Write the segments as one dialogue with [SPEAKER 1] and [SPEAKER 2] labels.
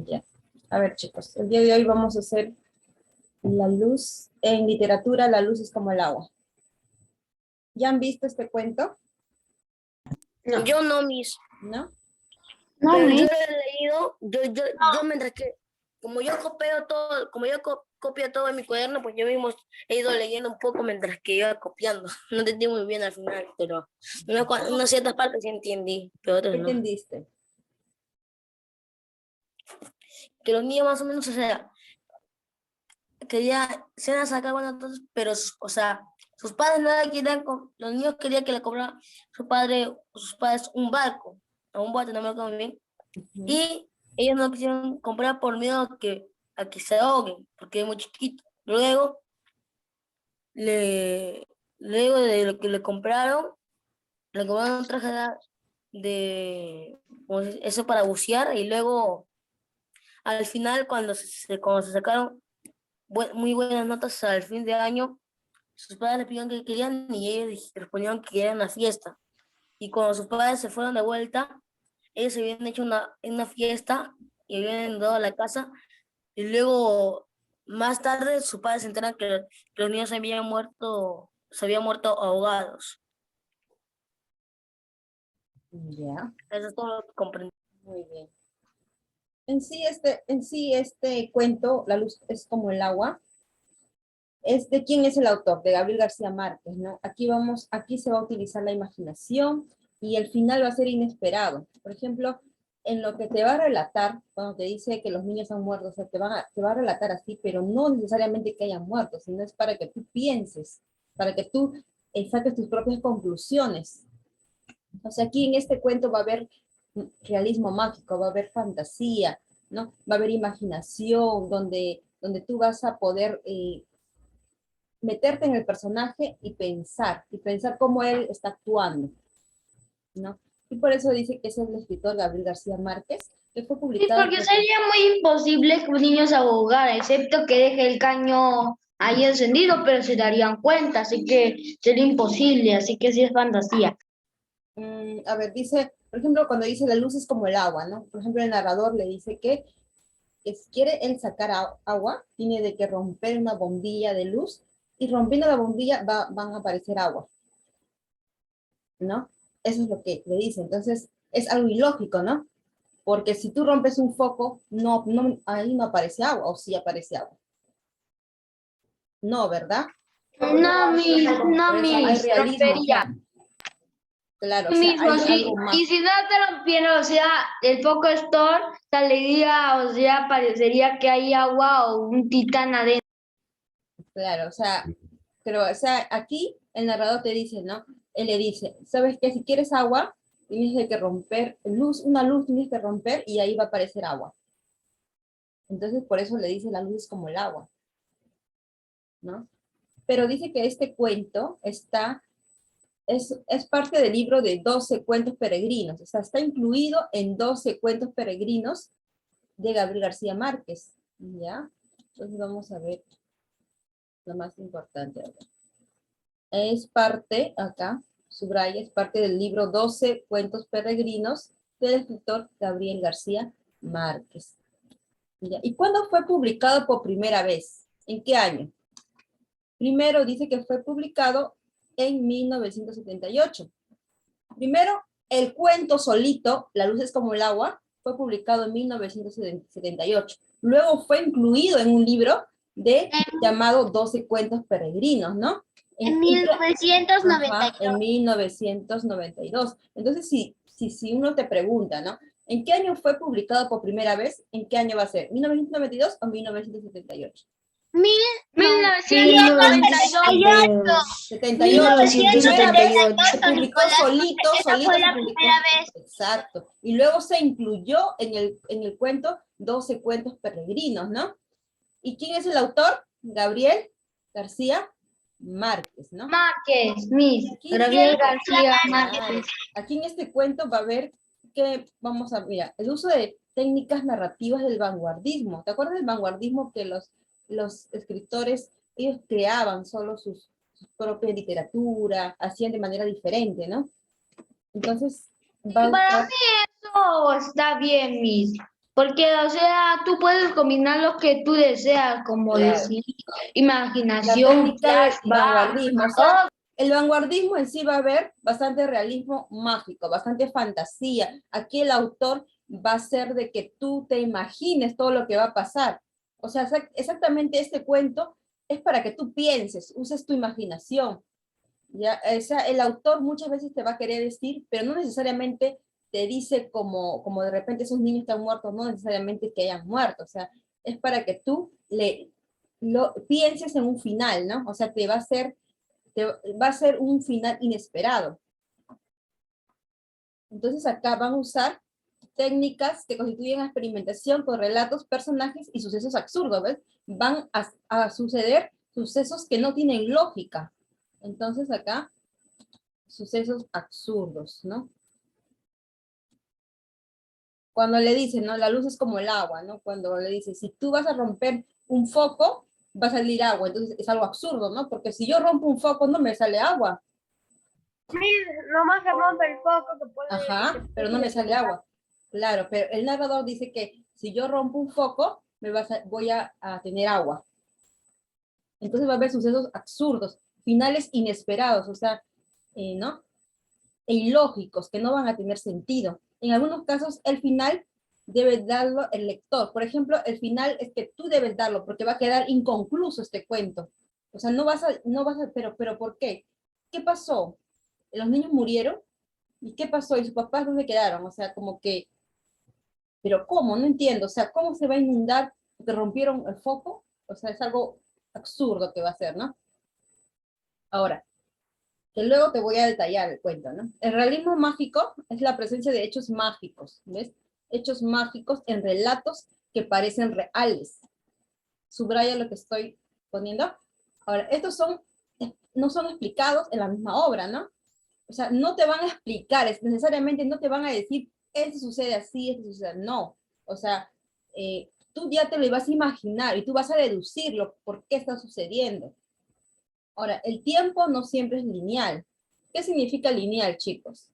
[SPEAKER 1] Ya. A ver, chicos, el día de hoy vamos a hacer la luz. En literatura, la luz es como el agua. ¿Ya han visto este cuento?
[SPEAKER 2] No.
[SPEAKER 3] Yo no, mis.
[SPEAKER 1] ¿No?
[SPEAKER 2] No,
[SPEAKER 3] Pero yo
[SPEAKER 2] Miss.
[SPEAKER 3] lo he leído, yo mientras que, como yo copio todo, como yo copio todo en mi cuaderno, pues yo mismo he ido leyendo un poco mientras que iba copiando. No entendí muy bien al final, pero unas ciertas partes sí entendí, pero
[SPEAKER 1] ¿Qué
[SPEAKER 3] otras no.
[SPEAKER 1] entendiste?
[SPEAKER 3] Que los niños más o menos, o sea, que ya se van a sacar bueno todos, pero, o sea, sus padres no le querían, los niños querían que le comprara sus padres un barco, o un bote, no me acuerdo muy bien.
[SPEAKER 1] Ujú.
[SPEAKER 3] Y ellos no quisieron comprar por miedo a que se ahoguen, porque es muy chiquito. Luego de lo que le compraron un traje pues, eso para bucear, y luego al final cuando se sacaron muy buenas notas al fin de año, sus padres le pidieron que querían y ellos respondieron que querían una fiesta. Y cuando sus padres se fueron de vuelta, ellos se habían hecho una fiesta y habían dado a la casa. Y luego, más tarde, sus padres se enteran que los niños se habían muerto ahogados.
[SPEAKER 1] Ya,
[SPEAKER 3] Eso es todo lo que comprendí.
[SPEAKER 1] muy bien. En sí este cuento, La luz es como el agua, es de quién es el autor, de Gabriel García Márquez, ¿no? Aquí se va a utilizar la imaginación y el final va a ser inesperado. Por ejemplo, en lo que te va a relatar, cuando te dice que los niños han muerto, o sea, te va a relatar así, pero no necesariamente que hayan muerto, sino es para que tú pienses, para que tú saques tus propias conclusiones. O sea, aquí en este cuento va a haber realismo mágico, va a haber fantasía, ¿no? Va a haber imaginación, donde tú vas a poder meterte en el personaje y pensar cómo él está actuando, ¿no? Y por eso dice que ese es el escritor Gabriel García Márquez, que fue
[SPEAKER 2] Sí,
[SPEAKER 1] publicado
[SPEAKER 2] porque
[SPEAKER 1] por...
[SPEAKER 2] sería muy imposible que un niño se ahogara, excepto que deje el caño ahí encendido, pero se darían cuenta, así que sería imposible, así que sí es fantasía.
[SPEAKER 1] A ver, dice, por ejemplo, cuando dice la luz es como el agua, ¿no? Por ejemplo, el narrador le dice que si quiere él sacar agua, tiene de que romper una bombilla de luz y rompiendo la bombilla van a aparecer agua, ¿no? Eso es lo que le dice. Entonces, es algo ilógico, ¿no? Porque si tú rompes un foco, ahí no aparece agua, o sí aparece agua. No, ¿verdad?
[SPEAKER 2] No, no,
[SPEAKER 1] Por eso hay realismo, o
[SPEAKER 2] rompería.
[SPEAKER 1] sea, claro, o sea,
[SPEAKER 2] Mismo,
[SPEAKER 1] hay
[SPEAKER 2] sí.
[SPEAKER 1] algo más.
[SPEAKER 2] Y si no te rompieron, o sea, el foco store saldría, o sea, parecería que hay agua o un titán adentro.
[SPEAKER 1] Claro, o sea, pero, o sea, aquí el narrador te dice, ¿no? Él le dice, ¿sabes qué? Si quieres agua, tienes que romper una luz tienes que romper y ahí va a aparecer agua. Entonces, por eso le dice la luz es como el agua, ¿no? Pero dice que este cuento es parte del libro de 12 cuentos peregrinos, o sea, está incluido en 12 cuentos peregrinos de Gabriel García Márquez, ¿ya? Entonces vamos a ver lo más importante. Es parte, acá, subraya, es parte del libro 12 cuentos peregrinos del escritor Gabriel García Márquez. ¿Ya? ¿Y cuándo fue publicado por primera vez? ¿En qué año? Primero dice que fue publicado en 1978. Primero, el cuento solito, La luz es como el agua, fue publicado en 1978. Luego fue incluido en un libro llamado 12 cuentos peregrinos, ¿no?
[SPEAKER 2] En
[SPEAKER 1] Ajá,
[SPEAKER 2] 1992.
[SPEAKER 1] en 1992. Entonces, si uno te pregunta, ¿no? ¿En qué año fue publicado por primera vez? ¿En qué año va a ser? ¿1992 o 1978?
[SPEAKER 2] 1998.
[SPEAKER 1] 78. Primera vez
[SPEAKER 2] 1978.
[SPEAKER 1] se publicó solito,
[SPEAKER 2] Esa
[SPEAKER 1] solito
[SPEAKER 2] fue
[SPEAKER 1] se
[SPEAKER 2] la
[SPEAKER 1] publicó.
[SPEAKER 2] primera vez.
[SPEAKER 1] Exacto. Y luego se incluyó en el cuento 12 cuentos peregrinos, ¿no? ¿Y quién es el autor? Gabriel García Márquez, ¿no?
[SPEAKER 2] Márquez, Miss.
[SPEAKER 1] Aquí dice,
[SPEAKER 2] Gabriel García
[SPEAKER 1] claro,
[SPEAKER 2] Márquez.
[SPEAKER 1] aquí en este cuento va a ver que, vamos a ver, el uso de técnicas narrativas del vanguardismo. ¿Te acuerdas del vanguardismo que los escritores, ellos creaban solo su propia literatura, hacían de manera diferente, ¿no? Entonces, va a
[SPEAKER 2] Para
[SPEAKER 1] usar,
[SPEAKER 2] mí eso está bien, Miss. Porque, o sea, tú puedes combinar lo que tú deseas, como
[SPEAKER 1] Claro.
[SPEAKER 2] decir,
[SPEAKER 1] La
[SPEAKER 2] imaginación,
[SPEAKER 1] técnica de
[SPEAKER 2] flashback,
[SPEAKER 1] vanguardismo, o sea, el vanguardismo en sí va a haber bastante realismo mágico, bastante fantasía. Aquí el autor va a hacer de que tú te imagines todo lo que va a pasar. O sea, exactamente este cuento es para que tú pienses, uses tu imaginación. Ya, o sea, el autor muchas veces te va a querer decir, pero no necesariamente te dice como de repente esos niños están muertos, no necesariamente que hayan muerto, o sea, es para que tú lo pienses en un final, ¿no? O sea, va a ser un final inesperado. Entonces acá van a usar técnicas que constituyen experimentación con relatos, personajes y sucesos absurdos, ¿ves? Van a suceder sucesos que no tienen lógica. Entonces acá sucesos absurdos, ¿no? Cuando le dicen, ¿no? La luz es como el agua, ¿no? Cuando le dicen, si tú vas a romper un foco, va a salir agua. Entonces es algo absurdo, ¿no? Porque si yo rompo un foco, no me sale agua.
[SPEAKER 4] Sí, nomás se rompe el foco que puede...
[SPEAKER 1] Ajá, pero no me sale agua. Claro, pero el narrador dice que si yo rompo un foco, voy a tener agua. Entonces va a haber sucesos absurdos, finales inesperados, o sea, ¿no? E ilógicos, que no van a tener sentido. En algunos casos, el final debe darlo el lector. Por ejemplo, el final es que tú debes darlo, porque va a quedar inconcluso este cuento. O sea, pero ¿por qué? ¿Qué pasó? ¿Los niños murieron? ¿Y qué pasó? ¿Y sus papás dónde quedaron? O sea, como que, pero ¿cómo? No entiendo. O sea, ¿cómo se va a inundar porque rompieron el foco? O sea, es algo absurdo que va a ser, ¿no? Ahora, que luego te voy a detallar el cuento, ¿no? El realismo mágico es la presencia de hechos mágicos, ¿ves? Hechos mágicos en relatos que parecen reales. Subraya lo que estoy poniendo. Ahora, no son explicados en la misma obra, ¿no? O sea, no te van a explicar, necesariamente no te van a decir, esto sucede así, esto sucede, no. O sea, tú ya te lo vas a imaginar y tú vas a deducirlo por qué está sucediendo. Ahora, el tiempo no siempre es lineal. ¿Qué significa lineal, chicos?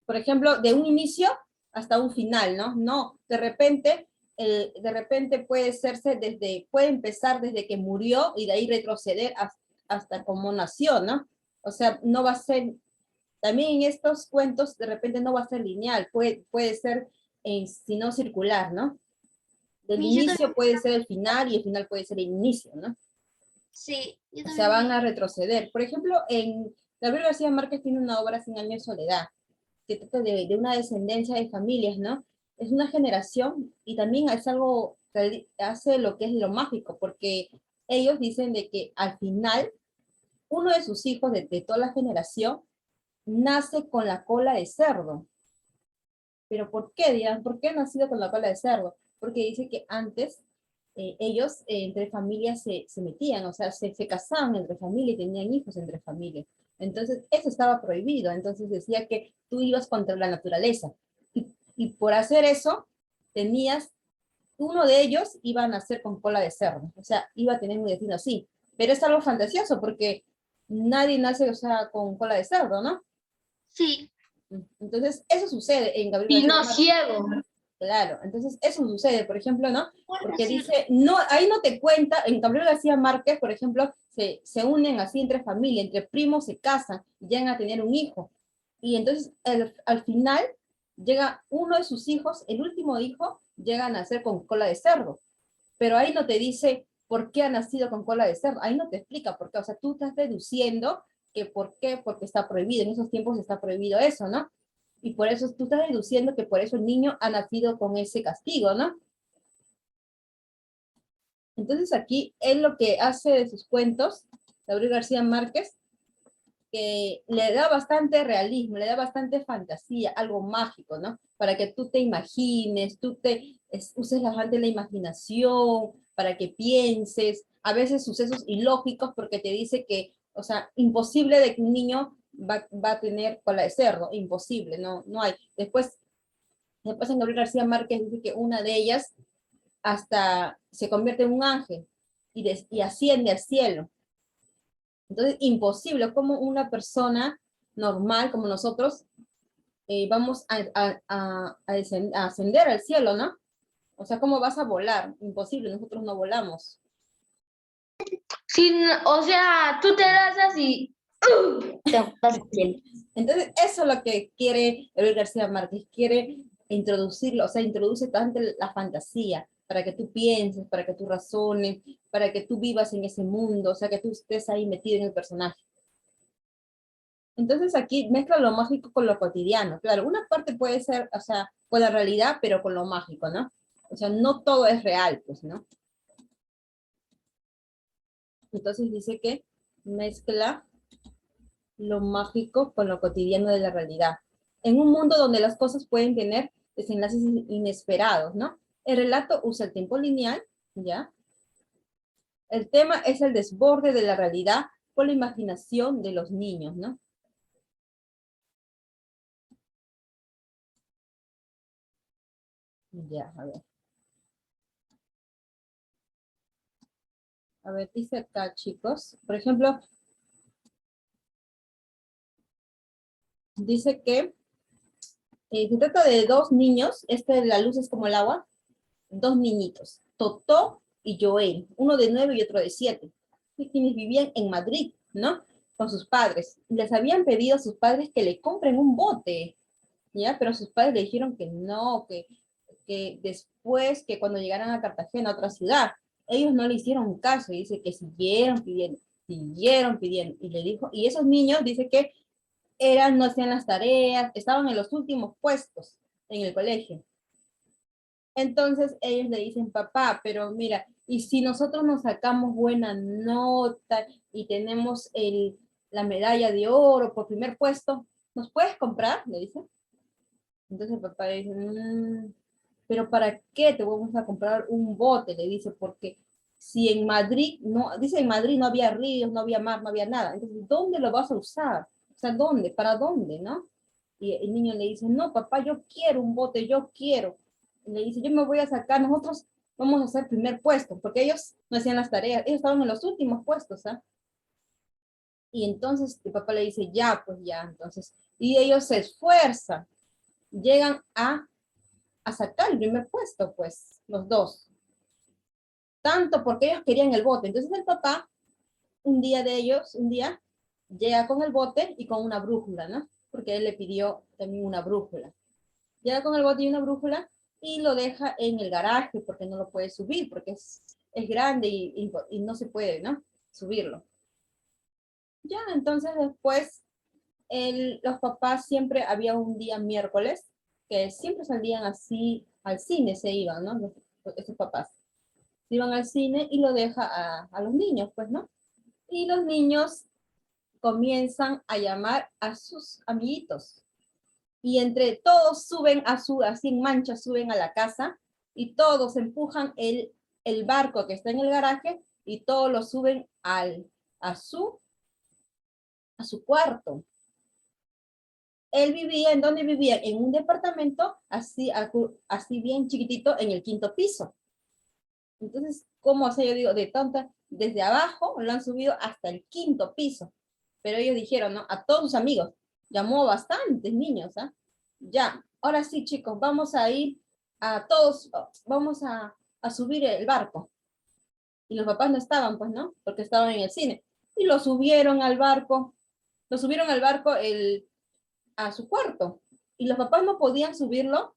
[SPEAKER 1] Por ejemplo, de un inicio hasta un final, ¿no? No, de repente puede empezar desde que murió y de ahí retroceder hasta como nació, ¿no? O sea, no va a ser, también en estos cuentos de repente no va a ser lineal, puede ser, si no circular, ¿no? Del
[SPEAKER 4] Sí, yo
[SPEAKER 1] inicio
[SPEAKER 4] también,
[SPEAKER 1] puede ser el final y el final puede ser el inicio, ¿no?
[SPEAKER 4] sí, yo
[SPEAKER 1] O sea,
[SPEAKER 4] también
[SPEAKER 1] van
[SPEAKER 4] vi.
[SPEAKER 1] a retroceder. Por ejemplo, Gabriel García Márquez tiene una obra, Cien años de soledad, que trata de una descendencia de familias, ¿no? Es una generación y también es algo que hace lo que es lo mágico, porque ellos dicen de que al final uno de sus hijos de toda la generación nace con la cola de cerdo. ¿Pero por qué, dirán? ¿Por qué ha nacido con la cola de cerdo? Porque dice que antes ellos entre familias se metían, o sea, se casaban entre familias y tenían hijos entre familias. Entonces, eso estaba prohibido. Entonces decía que tú ibas contra la naturaleza. Y por hacer eso, uno de ellos iba a nacer con cola de cerdo. O sea, iba a tener un destino así. Pero es algo fantasioso porque nadie nace, o sea, con cola de cerdo, ¿no?
[SPEAKER 4] Sí,
[SPEAKER 1] Entonces, eso sucede en Gabriel
[SPEAKER 2] y
[SPEAKER 1] García
[SPEAKER 2] no
[SPEAKER 1] Márquez.
[SPEAKER 2] ciego.
[SPEAKER 1] Claro, entonces eso sucede, por ejemplo, ¿no?
[SPEAKER 4] bueno,
[SPEAKER 1] Porque
[SPEAKER 4] sí,
[SPEAKER 1] dice, no, ahí no te cuenta, en Gabriel García Márquez, por ejemplo, se unen así entre familia, entre primos se casan y llegan a tener un hijo. Y entonces al final llega uno de sus hijos, el último hijo, llega a nacer con cola de cerdo. Pero ahí no te dice por qué ha nacido con cola de cerdo, ahí no te explica por qué, o sea, tú estás deduciendo que por qué, porque está prohibido, en esos tiempos está prohibido eso, ¿no? Y por eso tú estás deduciendo que por eso el niño ha nacido con ese castigo, ¿no? Entonces aquí él lo que hace de sus cuentos, Gabriel García Márquez, que le da bastante realismo, le da bastante fantasía, algo mágico, ¿no? Para que tú te imagines, uses bastante la imaginación, para que pienses, a veces sucesos ilógicos porque te dice que, o sea, imposible de que un niño va a tener cola de cerdo, imposible, no hay. Después en Gabriel García Márquez dice que una de ellas hasta se convierte en un ángel y asciende al cielo. Entonces, imposible, como una persona normal como nosotros vamos a ascender al cielo, ¿no? O sea, ¿cómo vas a volar? Imposible, nosotros no volamos.
[SPEAKER 2] O sea, tú te lanzas y te vas al cielo.
[SPEAKER 1] Entonces, eso es lo que quiere Gabriel García Márquez, quiere introducirlo, o sea, introduce tanto la fantasía para que tú pienses, para que tú razones, para que tú vivas en ese mundo, o sea, que tú estés ahí metido en el personaje. Entonces aquí mezcla lo mágico con lo cotidiano. Claro, una parte puede ser, o sea, con la realidad, pero con lo mágico, ¿no? O sea, no todo es real, pues, ¿no? Entonces dice que mezcla lo mágico con lo cotidiano de la realidad. En un mundo donde las cosas pueden tener desenlaces inesperados, ¿no? El relato usa el tiempo lineal, ¿ya? El tema es el desborde de la realidad por la imaginación de los niños, ¿no? Ya, a ver. A ver, dice acá, chicos. Por ejemplo, dice que se trata de dos niños. La luz es como el agua. Dos niñitos, Totó y Joel, uno de 9 y otro de 7, quienes vivían en Madrid, ¿no? Con sus padres. Les habían pedido a sus padres que le compren un bote, ¿ya? Pero sus padres le dijeron que no, que después, que cuando llegaran a Cartagena, a otra ciudad, ellos no le hicieron caso y dice que siguieron pidiendo, y le dijo, y esos niños, dice que no hacían las tareas, estaban en los últimos puestos en el colegio. Entonces ellos le dicen, papá, pero mira, y si nosotros nos sacamos buena nota y tenemos la medalla de oro por primer puesto, ¿nos puedes comprar? Le dice. Entonces el papá le dice, pero ¿para qué te vamos a comprar un bote? Le dice, porque si en Madrid, no, dice en Madrid no había ríos, no había mar, no había nada. Entonces, ¿dónde lo vas a usar? O sea, ¿dónde? ¿Para dónde? ¿No? Y el niño le dice, no, papá, yo quiero un bote, yo quiero. Y le dice, yo me voy a sacar, nosotros vamos a hacer primer puesto, porque ellos no hacían las tareas, ellos estaban en los últimos puestos, ¿ah? Y entonces el papá le dice, ya, pues ya, entonces, y ellos se esfuerzan, llegan a sacar el primer puesto, pues, los dos. Tanto porque ellos querían el bote. Entonces el papá, un día, llega con el bote y con una brújula, ¿no? Porque él le pidió también una brújula. Llega con el bote y una brújula y lo deja en el garaje porque no lo puede subir, porque es grande y no se puede, ¿no? Subirlo. Ya, entonces después los papás siempre, había un día miércoles, que siempre salían así, al cine se iban, ¿no? Esos papás. Se iban al cine y lo deja a los niños, pues, ¿no? Y los niños comienzan a llamar a sus amiguitos. Y entre todos suben así en mancha, suben a la casa y todos empujan el barco que está en el garaje y todos lo suben a su cuarto. Él vivía, ¿en dónde vivía? En un departamento así bien chiquitito en el 5.º piso. Entonces, ¿cómo hace? Yo digo, de tonta, desde abajo lo han subido hasta el 5.º piso. Pero ellos dijeron, ¿no? A todos sus amigos. Llamó a bastantes niños, ¿ah? Ya, ahora sí, chicos, vamos a ir a todos, vamos a subir el barco. Y los papás no estaban, pues, ¿no? Porque estaban en el cine. Y lo subieron al barco, a su cuarto. Y los papás no podían subirlo.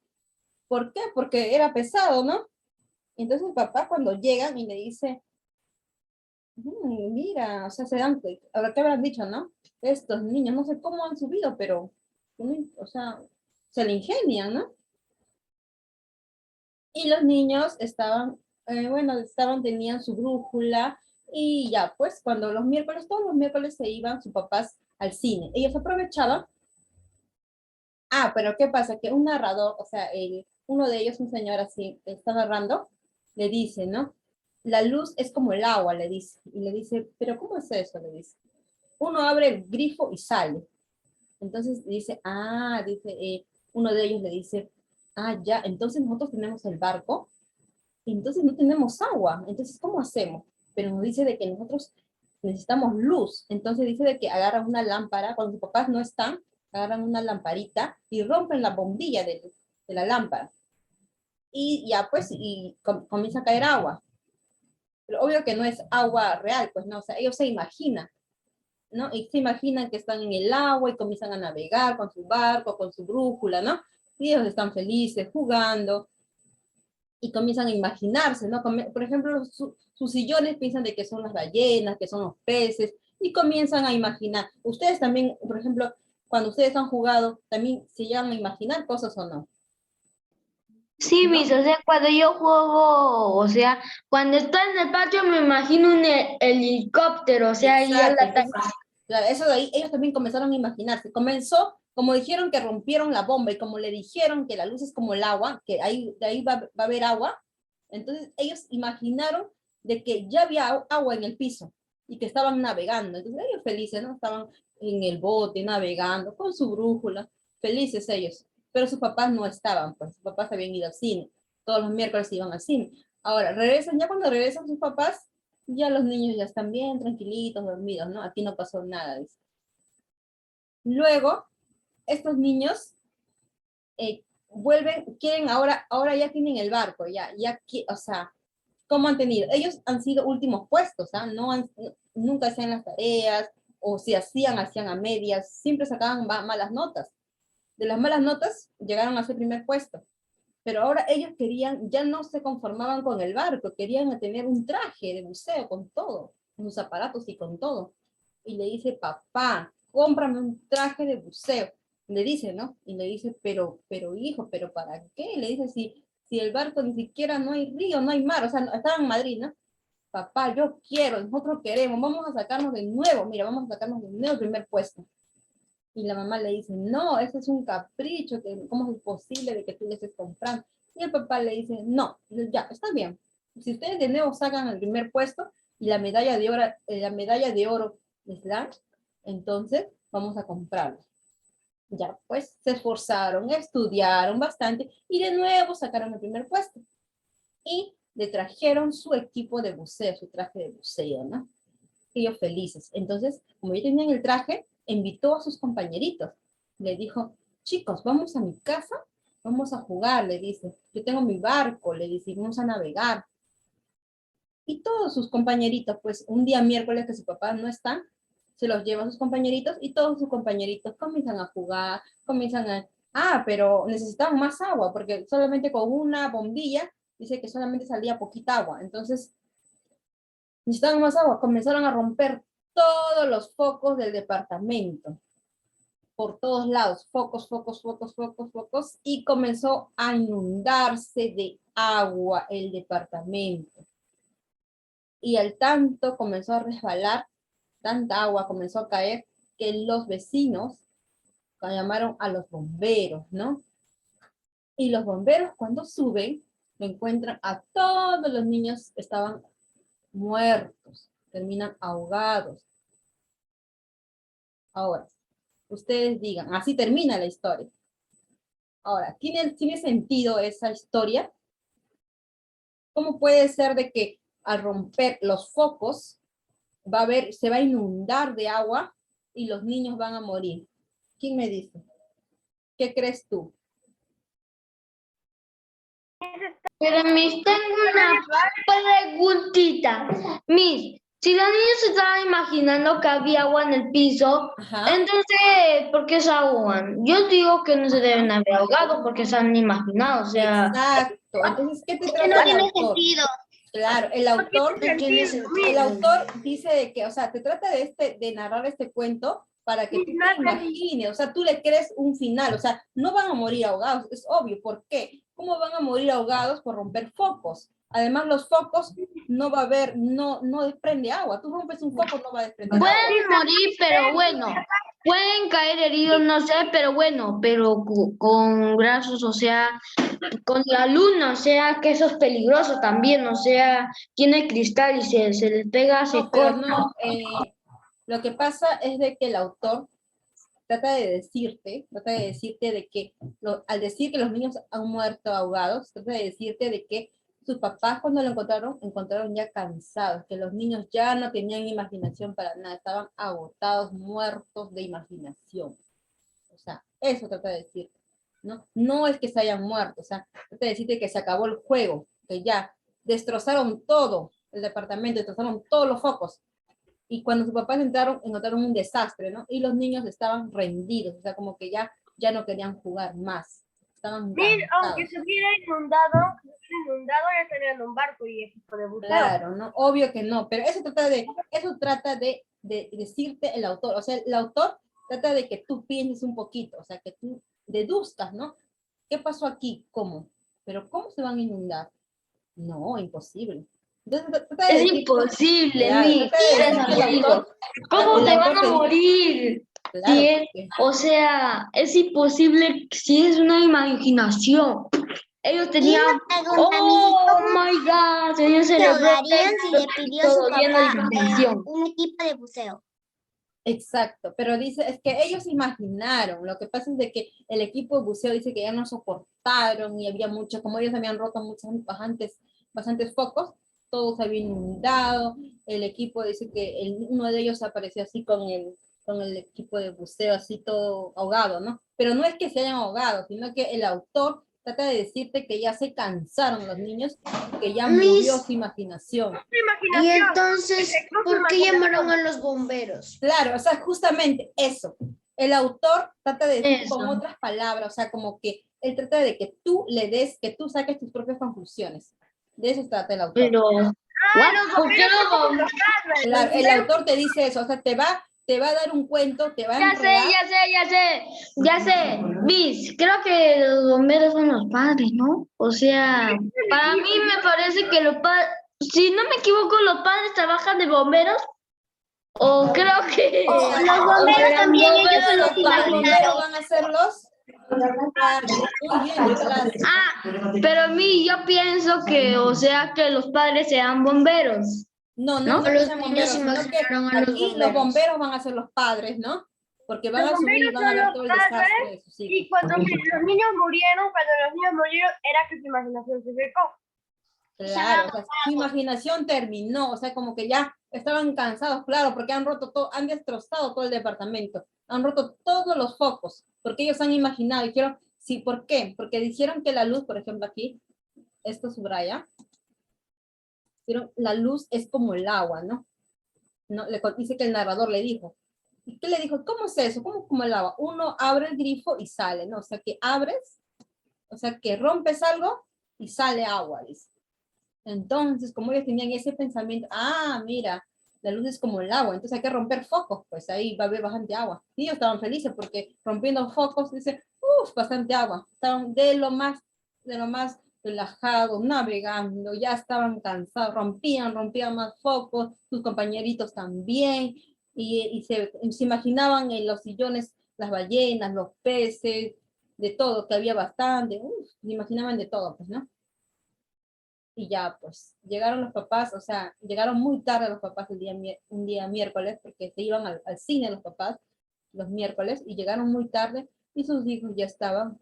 [SPEAKER 1] ¿Por qué? Porque era pesado, ¿no? Entonces el papá cuando llegan y le dice, mira, o sea, ahora qué habrán dicho, ¿no? Estos niños, no sé cómo han subido, pero, o sea, se le ingenian, ¿no? Y los niños tenían su brújula y ya, pues, todos los miércoles se iban sus papás al cine. Ellos aprovechaban. Ah, pero ¿qué pasa? Que un narrador, o sea, uno de ellos, un señor así, que está narrando, le dice, ¿no? La luz es como el agua, le dice. Y le dice, ¿pero cómo es eso? Le dice. Uno abre el grifo y sale. Entonces dice, uno de ellos le dice, ya, entonces nosotros tenemos el barco, entonces no tenemos agua, entonces ¿cómo hacemos? Pero nos dice de que nosotros necesitamos luz, entonces dice de que agarran una lámpara, cuando sus papás no están, agarran una lamparita y rompen la bombilla de la lámpara. Y ya pues, comienza a caer agua. Pero obvio que no es agua real, pues no, o sea, ellos se imaginan, ¿no? Y se imaginan que están en el agua y comienzan a navegar con su barco, con su brújula, ¿no? Y ellos están felices jugando y comienzan a imaginarse, ¿no? Por ejemplo, sus sillones piensan de que son las ballenas, que son los peces, y comienzan a imaginar. Ustedes también, por ejemplo, cuando ustedes han jugado, también se llegan a imaginar cosas o no.
[SPEAKER 2] Sí,
[SPEAKER 1] ¿No?
[SPEAKER 2] mis, o sea, cuando yo juego, o sea, cuando estoy en el patio me imagino un helicóptero, o sea, y
[SPEAKER 1] Exacto, entonces, claro, eso de ahí, ellos también comenzaron a imaginarse. Comenzó, como dijeron que rompieron la bomba y como le dijeron que la luz es como el agua, que ahí, de ahí va a haber agua, entonces ellos imaginaron de que ya había agua en el piso y que estaban navegando. Entonces ellos felices, ¿no? Estaban en el bote navegando con su brújula, felices ellos. Pero sus papás no estaban, pues sus papás habían ido al cine. Todos los miércoles iban al cine. Ahora, regresan, ya cuando regresan sus papás, ya los niños ya están bien, tranquilitos, dormidos, ¿no? Aquí no pasó nada. Dice. Luego, estos niños vuelven, quieren ahora ya tienen el barco, o sea, ¿cómo han tenido? Ellos han sido últimos puestos, ¿ah? Nunca hacían las tareas, o si hacían a medias, siempre sacaban malas notas. De las malas notas, llegaron a ser primer puesto. Pero ahora ellos querían, ya no se conformaban con el barco, querían tener un traje de buceo con todo, con sus aparatos y con todo. Y le dice, papá, cómprame un traje de buceo. Le dice, ¿no? Y le dice, pero hijo, ¿pero para qué? Le dice, si el barco ni siquiera no hay río, no hay mar, o sea, estaba en Madrid, ¿no? Papá, yo quiero, nosotros queremos, vamos a sacarnos de nuevo, mira, vamos a sacarnos de nuevo el primer puesto. Y la mamá le dice, no, eso es un capricho, ¿cómo es posible de que tú le estés comprando? Y el papá le dice, no, ya, está bien. Si ustedes de nuevo sacan el primer puesto y la medalla de oro les dan, entonces vamos a comprarlo. Ya, pues se esforzaron, estudiaron bastante y de nuevo sacaron el primer puesto. Y le trajeron su equipo de buceo, su traje de buceo, ¿no? Ellos felices. Entonces, como ya tenían el traje, invitó a sus compañeritos. Le dijo, chicos, vamos a mi casa, vamos a jugar, le dice. Yo tengo mi barco, le dice, vamos a navegar. Y todos sus compañeritos, pues un día miércoles que sus papás no están, se los lleva a sus compañeritos y todos sus compañeritos comienzan a jugar, pero necesitaban más agua porque solamente con una bombilla dice que solamente salía poquita agua. Entonces, necesitaban más agua, comenzaron a romper todos los focos del departamento, por todos lados, focos, y comenzó a inundarse de agua el departamento. Y al tanto comenzó a resbalar, tanta agua comenzó a caer, que los vecinos llamaron a los bomberos, ¿no? Y los bomberos cuando suben, encuentran a todos los niños que estaban muertos, terminan ahogados. Ahora, ustedes digan, así termina la historia. Ahora, ¿tiene sentido esa historia? ¿Cómo puede ser de que al romper los focos se va a inundar de agua y los niños van a morir? ¿Quién me dice? ¿Qué crees tú?
[SPEAKER 2] Pero Miss, tengo una preguntita. Miss, si los niños se estaban imaginando que había agua en el piso,
[SPEAKER 1] Ajá.
[SPEAKER 2] entonces, ¿por qué se ahogan? Yo digo que no se deben haber ahogado porque se han imaginado, o sea,
[SPEAKER 1] Exacto. Entonces, ¿qué te
[SPEAKER 4] Que
[SPEAKER 1] trata
[SPEAKER 4] no
[SPEAKER 1] el
[SPEAKER 4] tiene
[SPEAKER 1] autor?
[SPEAKER 4] sentido.
[SPEAKER 1] Claro, el
[SPEAKER 4] No tiene
[SPEAKER 1] autor
[SPEAKER 4] sentido.
[SPEAKER 1] el autor dice de que, o sea, te trata de narrar este cuento para que tú te imagines, o sea, tú le crees un final, o sea, no van a morir ahogados, es obvio, ¿por qué? ¿Cómo van a morir ahogados por romper focos? Además, los focos no va a haber, no desprende agua, tú rompes un foco, no va a desprender agua.
[SPEAKER 2] pueden morir, pero bueno, pueden caer heridos, no sé, pero bueno, pero con brazos, o sea, con la luna, o sea, que eso es peligroso también, o sea, tiene cristal y se les pega, se
[SPEAKER 1] No, pero
[SPEAKER 2] corta.
[SPEAKER 1] no, lo que pasa es de que el autor trata de decirte de que al decir que los niños han muerto ahogados, trata de decirte de que sus papás cuando lo encontraron ya cansados, que los niños ya no tenían imaginación para nada, estaban agotados, muertos de imaginación. O sea, eso trata de decir, ¿no? No es que se hayan muerto, o sea, trata de decirte que se acabó el juego, que ya destrozaron todo el departamento, destrozaron todos los focos, y cuando sus papás entraron, encontraron un desastre, ¿no? Y los niños estaban rendidos, o sea, como que ya no querían jugar más, estaban
[SPEAKER 4] Mira, aunque
[SPEAKER 1] cansados.
[SPEAKER 4] se hubiera inundado, ya estarían en un barco y equipo de buceo.
[SPEAKER 1] Claro, ¿no? Obvio que no, pero eso trata de decirte el autor, o sea, el autor trata de que tú pienses un poquito, o sea, que tú deduzcas, ¿no? ¿Qué pasó aquí? ¿Cómo? Pero ¿cómo se van a inundar? No, imposible. Entonces, trata de
[SPEAKER 2] Es
[SPEAKER 1] decir,
[SPEAKER 2] imposible,
[SPEAKER 1] claro,
[SPEAKER 2] mi.
[SPEAKER 1] trata de decir el autor,
[SPEAKER 2] ¿Cómo
[SPEAKER 1] el
[SPEAKER 2] se van
[SPEAKER 1] autor
[SPEAKER 2] a
[SPEAKER 1] te dice,
[SPEAKER 2] morir?
[SPEAKER 1] claro,
[SPEAKER 2] Si es,
[SPEAKER 1] porque-
[SPEAKER 2] o sea, es imposible si es una imaginación. Ellos tenían,
[SPEAKER 5] Pregunta,
[SPEAKER 2] oh my God, ellos
[SPEAKER 5] ¿qué
[SPEAKER 2] celebraron
[SPEAKER 5] ahogarían si le pidió a su
[SPEAKER 2] todo lleno de
[SPEAKER 5] papá
[SPEAKER 2] imaginación.
[SPEAKER 5] un equipo de buceo?
[SPEAKER 1] exacto, pero dice, es que ellos imaginaron, lo que pasa es de que el equipo de buceo dice que ya no soportaron y había mucho, como ellos habían roto muchos bastantes focos, todo se había inundado, el equipo dice que uno de ellos apareció así con el equipo de buceo así todo ahogado, ¿no? Pero no es que se hayan ahogado, sino que el autor trata de decirte que ya se cansaron los niños, que ya murió su imaginación.
[SPEAKER 5] Y
[SPEAKER 4] Imaginación.
[SPEAKER 5] entonces,
[SPEAKER 4] Excluso
[SPEAKER 5] ¿por qué
[SPEAKER 4] imaginación.
[SPEAKER 5] llamaron a los bomberos?
[SPEAKER 1] Claro, o sea, justamente eso. El autor trata de decir con
[SPEAKER 2] Eso.
[SPEAKER 1] otras palabras, o sea, como que él trata de que tú le des, que tú saques tus propias conclusiones. De eso trata el autor.
[SPEAKER 2] Pero, what? ¿Por qué no?
[SPEAKER 1] Claro, el autor te dice eso, o sea, te va a dar un cuento, te va a
[SPEAKER 2] Ya sé,
[SPEAKER 1] enredar.
[SPEAKER 2] ya sé. Miss, creo que los bomberos son los padres, ¿no? O sea, para mí me parece que los padres, si no me equivoco, los padres trabajan de bomberos. O creo que
[SPEAKER 5] Los bomberos
[SPEAKER 2] eran
[SPEAKER 5] también, ellos
[SPEAKER 2] bomberos
[SPEAKER 5] se los
[SPEAKER 1] Exacto, los bomberos
[SPEAKER 5] imaginaron.
[SPEAKER 1] van a ser los... Ah, muy bien, Nicolás.
[SPEAKER 2] pero a mí yo pienso que, o sea, que los padres sean bomberos.
[SPEAKER 1] No,
[SPEAKER 2] ¿No?
[SPEAKER 1] no que
[SPEAKER 5] Los
[SPEAKER 1] sean
[SPEAKER 5] niños
[SPEAKER 1] bomberos, sino que
[SPEAKER 5] imaginaron a los
[SPEAKER 1] aquí los
[SPEAKER 5] bomberos.
[SPEAKER 1] bomberos van a ser los padres, ¿no? Porque van
[SPEAKER 4] Los
[SPEAKER 1] a subir y
[SPEAKER 4] bomberos
[SPEAKER 1] van a
[SPEAKER 4] son
[SPEAKER 1] ver
[SPEAKER 4] los
[SPEAKER 1] todo el desastre de sus hijos.
[SPEAKER 4] Y cuando los niños murieron, era que su imaginación se secó.
[SPEAKER 1] Claro, o sea, su imaginación terminó, o sea, como que ya estaban cansados, claro, porque han roto todo, han destrozado todo el departamento, han roto todos los focos, porque ellos han imaginado, y quiero, sí, ¿por qué? Porque dijeron que la luz, por ejemplo aquí, esto subraya, dijeron, la luz es como el agua, ¿no? No, dice que el narrador le dijo, ¿y qué le dijo? ¿Cómo es eso? ¿Cómo como el agua? Uno abre el grifo y sale, ¿no? O sea, que abres, o sea, que rompes algo y sale agua, dice. Entonces, como ellos tenían ese pensamiento, mira, la luz es como el agua, entonces hay que romper focos, pues ahí va a haber bastante agua. Y ellos estaban felices porque rompiendo focos, dice, bastante agua. Estaban de lo más relajados, navegando, ya estaban cansados, rompían más focos, sus compañeritos también, y se imaginaban en los sillones las ballenas, los peces, de todo, que había bastante, se imaginaban de todo, pues, ¿no? Y ya, pues, llegaron los papás, o sea, llegaron muy tarde los papás un día miércoles, porque se iban al cine los papás los miércoles, y llegaron muy tarde, y sus hijos ya estaban,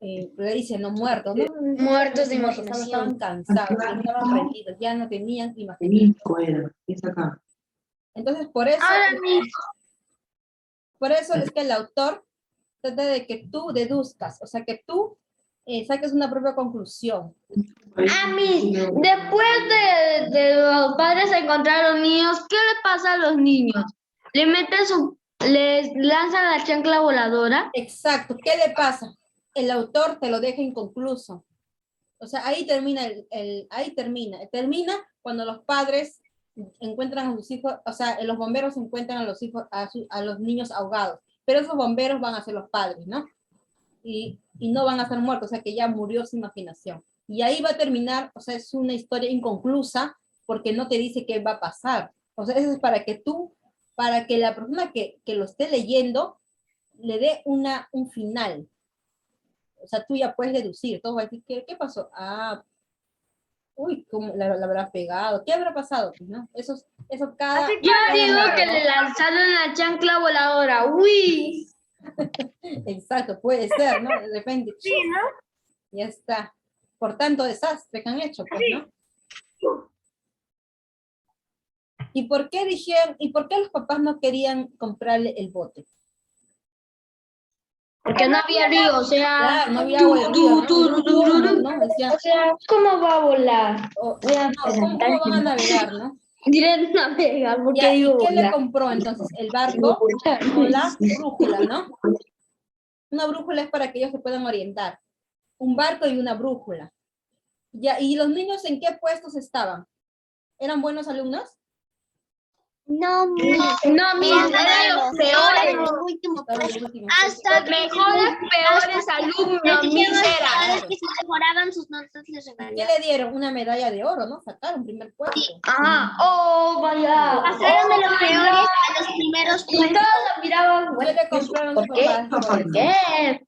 [SPEAKER 1] le dicen, no muertos, ¿no?
[SPEAKER 5] Muertos de
[SPEAKER 1] Muertos,
[SPEAKER 5] imaginación.
[SPEAKER 1] estaban cansados, ya estaban rendidos, ya no tenían imaginación. Entonces, por eso es que el autor trata de que tú deduzcas, o sea, que tú saques una propia conclusión.
[SPEAKER 2] Después de los padres encontrar a los niños, ¿qué le pasa a los niños? Les lanzan la chancla voladora.
[SPEAKER 1] Exacto, ¿qué le pasa? El autor te lo deja inconcluso. O sea, ahí termina, termina cuando los padres encuentran a sus hijos, o sea, los bomberos encuentran a los hijos, a los niños ahogados, pero esos bomberos van a ser los padres, ¿no? Y no van a ser muertos, o sea, que ya murió su imaginación. Y ahí va a terminar, o sea, es una historia inconclusa, porque no te dice qué va a pasar. O sea, eso es para que la persona que lo esté leyendo le dé un final. O sea, tú ya puedes deducir, todo va a decir, ¿qué pasó? ¿Cómo la habrá pegado? ¿Qué habrá pasado? Pues, ¿no? Eso cada...
[SPEAKER 2] Yo digo que le lanzaron la chancla voladora. ¡Uy!
[SPEAKER 1] Exacto, puede ser, ¿no? De repente,
[SPEAKER 4] Sí, ¿no?
[SPEAKER 1] ya está. Por tanto desastre que han hecho, pues, ¿no? ¿Y por qué los papás no querían comprarle el bote?
[SPEAKER 2] Porque no había río, o sea,
[SPEAKER 1] Claro, no había agua de río, ¿no? Decían,
[SPEAKER 2] o sea, ¿cómo va a volar?
[SPEAKER 1] Voy a ¿cómo van a navegar, no?
[SPEAKER 2] Diré navegar, porque
[SPEAKER 1] Ya, ¿y
[SPEAKER 2] digo
[SPEAKER 1] qué le
[SPEAKER 2] volar.
[SPEAKER 1] compró entonces? El barco o la brújula, ¿no? Una brújula es para que ellos se puedan orientar. Un barco y una brújula. Ya, ¿y los niños en qué puestos estaban? ¿Eran buenos alumnos?
[SPEAKER 5] No,
[SPEAKER 2] No, mis eran los peores.
[SPEAKER 1] Estaban de último.
[SPEAKER 5] Hasta
[SPEAKER 2] Los mejores, peores alumnos, mis eran.
[SPEAKER 5] que si mejoraban sus notas les
[SPEAKER 1] ¿Qué
[SPEAKER 5] regañaban.
[SPEAKER 1] le dieron? Una medalla de oro, ¿no? Sacaron primer puesto.
[SPEAKER 2] Ajá, oh, vaya.
[SPEAKER 5] Pasaron de los peores a los primeros
[SPEAKER 2] Y
[SPEAKER 5] puestos.
[SPEAKER 2] todos lo miraban,
[SPEAKER 1] ¿Qué
[SPEAKER 2] bueno,
[SPEAKER 1] le compraron sus
[SPEAKER 2] ¿por qué?
[SPEAKER 1] papás?
[SPEAKER 2] ¿Por qué?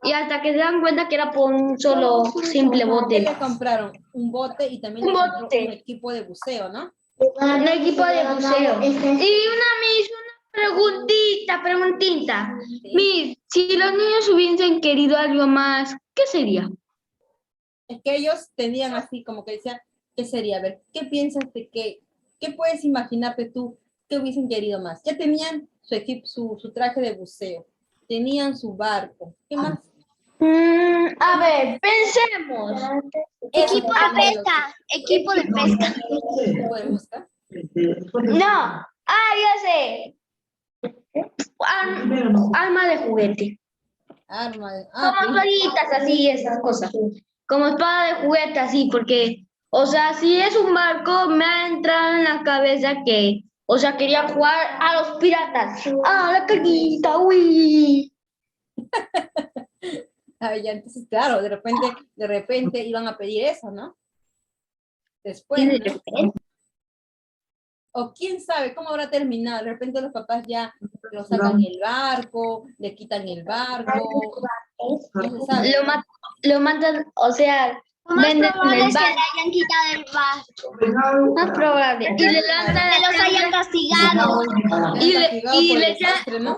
[SPEAKER 2] Y hasta que se dan cuenta que era por un solo simple
[SPEAKER 1] ¿Qué
[SPEAKER 2] bote.
[SPEAKER 1] le compraron? Un bote y también
[SPEAKER 2] Un
[SPEAKER 1] le compró
[SPEAKER 2] bote.
[SPEAKER 1] un equipo de buceo, ¿no?
[SPEAKER 2] Un equipo de buceo. Y una preguntita.
[SPEAKER 1] Sí.
[SPEAKER 2] Miss, si los niños hubiesen querido algo más, ¿qué sería?
[SPEAKER 1] Es que ellos tenían así como que decían, ¿qué sería? A ver, ¿qué piensas de qué puedes imaginarte tú que hubiesen querido más? Ya tenían su equipo, su traje de buceo, tenían su barco, ¿qué más?
[SPEAKER 2] A ver, pensemos.
[SPEAKER 5] Equipo de pesca. Equipo de pesca.
[SPEAKER 1] ¿Podemos buscar?
[SPEAKER 2] No. Ya sé. Arma de juguete.
[SPEAKER 1] Arma de...
[SPEAKER 2] Como floritas, así, esas cosas. Como espada de juguete, así, porque, o sea, si es un barco, me ha entrado en la cabeza que, o sea, quería jugar a los piratas. La carita, uy.
[SPEAKER 1] Ya, entonces, claro, de repente iban a pedir eso, ¿no? Después,
[SPEAKER 2] Y de
[SPEAKER 1] ¿no?
[SPEAKER 2] repente,
[SPEAKER 1] O quién sabe cómo habrá terminado. De repente los papás ya lo sacan el barco, le quitan el barco. No se sabe.
[SPEAKER 2] lo matan, o sea,
[SPEAKER 5] Lo más
[SPEAKER 2] venden
[SPEAKER 5] probable
[SPEAKER 2] el
[SPEAKER 5] es que
[SPEAKER 2] barco.
[SPEAKER 5] le hayan quitado el barco.
[SPEAKER 2] Más probable. Y le lanzan
[SPEAKER 5] Que los hayan castigado.
[SPEAKER 2] Y le,
[SPEAKER 1] Castigado
[SPEAKER 2] y
[SPEAKER 1] por el
[SPEAKER 2] le
[SPEAKER 1] desastre, ¿no?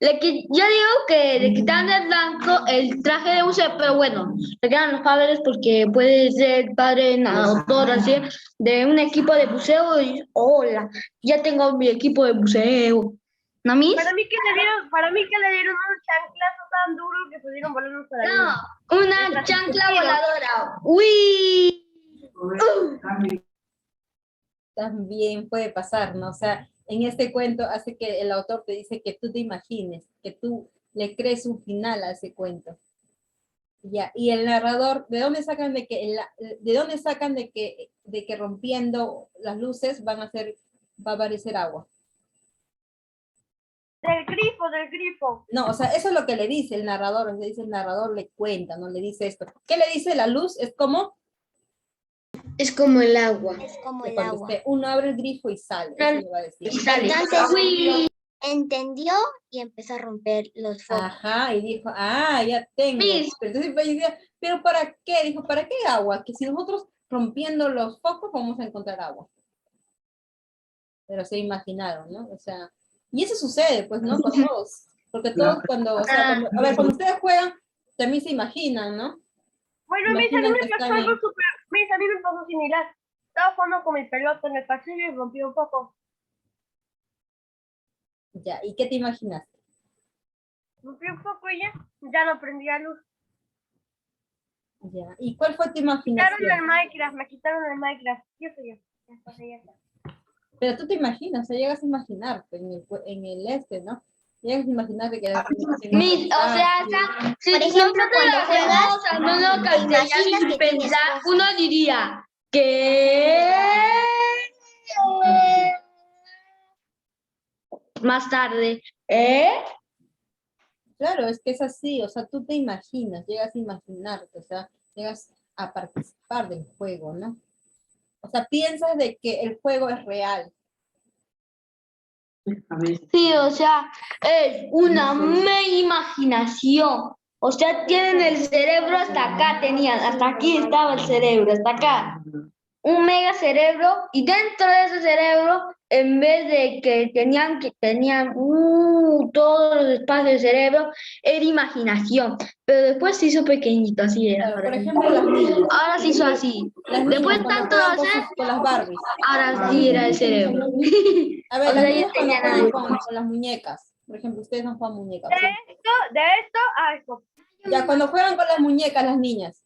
[SPEAKER 2] yo digo que le quitaron el blanco el traje de buceo, pero bueno, le quedan los padres porque puede ser padre nadador así de un equipo de buceo y hola, ya tengo mi equipo de buceo. ¿No, mis?
[SPEAKER 4] Para mí que le dieron un chanclazo tan duro que pudieron volarnos para arriba.
[SPEAKER 2] No, una chancla voladora. ¡Uy!
[SPEAKER 1] También puede pasar, ¿no? O sea, en este cuento hace que el autor te dice que tú te imagines, que tú le crees un final a ese cuento. Ya, y el narrador, ¿de dónde sacan de que rompiendo las luces va a aparecer agua?
[SPEAKER 4] Del grifo.
[SPEAKER 1] No, o sea, eso es lo que le dice el narrador, le dice el narrador, le cuenta, no le dice esto. ¿Qué le dice la luz? Es como
[SPEAKER 5] Es como el agua. Es como el
[SPEAKER 1] cuando
[SPEAKER 5] agua.
[SPEAKER 1] uno abre el grifo y sale, eso le va a decir.
[SPEAKER 2] Y sale.
[SPEAKER 5] Entonces,
[SPEAKER 2] ¡Uy!
[SPEAKER 5] entendió y empezó a romper los focos.
[SPEAKER 1] Ajá, y dijo, ya tengo.
[SPEAKER 2] Mis.
[SPEAKER 1] Pero entonces pues, decía, ¿pero para qué? Dijo, ¿para qué agua? Que si nosotros rompiendo los focos vamos a encontrar agua. Pero se imaginaron, ¿no? O sea, y eso sucede, pues, ¿no? Con todos. Porque todos cuando, o sea, cuando ustedes juegan, también se imaginan, ¿no?
[SPEAKER 4] Bueno, a mí
[SPEAKER 1] Imaginan
[SPEAKER 4] me
[SPEAKER 1] que
[SPEAKER 4] pasó
[SPEAKER 1] están
[SPEAKER 4] algo
[SPEAKER 1] en-
[SPEAKER 4] súper... A mí me pasó similar. Estaba jugando con mi pelota en el pasillo y rompí un poco.
[SPEAKER 1] Ya, ¿y qué te imaginaste?
[SPEAKER 4] Rompí un poco y ya no prendía luz.
[SPEAKER 1] Ya, ¿y cuál fue tu
[SPEAKER 4] Me quitaron
[SPEAKER 1] imaginación?
[SPEAKER 4] me quitaron el Minecraft. Yo soy yo. Ya está.
[SPEAKER 1] Pero tú te imaginas, o sea, llegas a imaginarte en el ¿no? Llegas a imaginarte que...
[SPEAKER 2] Mis, o sea, si
[SPEAKER 5] Por ejemplo,
[SPEAKER 2] nosotros
[SPEAKER 5] cuando
[SPEAKER 2] lo
[SPEAKER 5] juegas,
[SPEAKER 2] hacemos a modo
[SPEAKER 5] te
[SPEAKER 2] castellano
[SPEAKER 5] imaginas
[SPEAKER 2] sin
[SPEAKER 5] que tienes
[SPEAKER 2] pensar,
[SPEAKER 5] cosas.
[SPEAKER 2] uno diría que más tarde,
[SPEAKER 1] Claro, es que es así, o sea, tú te imaginas, llegas a imaginarte, o sea, llegas a participar del juego, ¿no? O sea, piensas de que el juego es real.
[SPEAKER 2] Sí, o sea, es una mera imaginación. O sea, tienen el cerebro hasta acá, tenían, hasta aquí estaba el cerebro, hasta acá. Un mega cerebro y dentro de ese cerebro en vez de que tenían todos los espacios del cerebro, era imaginación. Pero después se hizo pequeñito, así era.
[SPEAKER 1] Claro, por ejemplo, las niñas.
[SPEAKER 2] Ahora se hizo así.
[SPEAKER 1] Las niñas
[SPEAKER 2] Después
[SPEAKER 1] cuando
[SPEAKER 2] tanto
[SPEAKER 1] juegan
[SPEAKER 2] hacer,
[SPEAKER 1] con las Barbies.
[SPEAKER 2] ahora sí era el cerebro.
[SPEAKER 1] A ver,
[SPEAKER 2] O
[SPEAKER 1] las
[SPEAKER 2] sea, ya
[SPEAKER 1] niñas cuando
[SPEAKER 2] tenía
[SPEAKER 1] juegan
[SPEAKER 2] nada.
[SPEAKER 1] con las muñecas. Por ejemplo, ustedes no juegan muñecas. ¿sí?
[SPEAKER 4] De esto a esto.
[SPEAKER 1] Ya, cuando juegan con las muñecas, las niñas.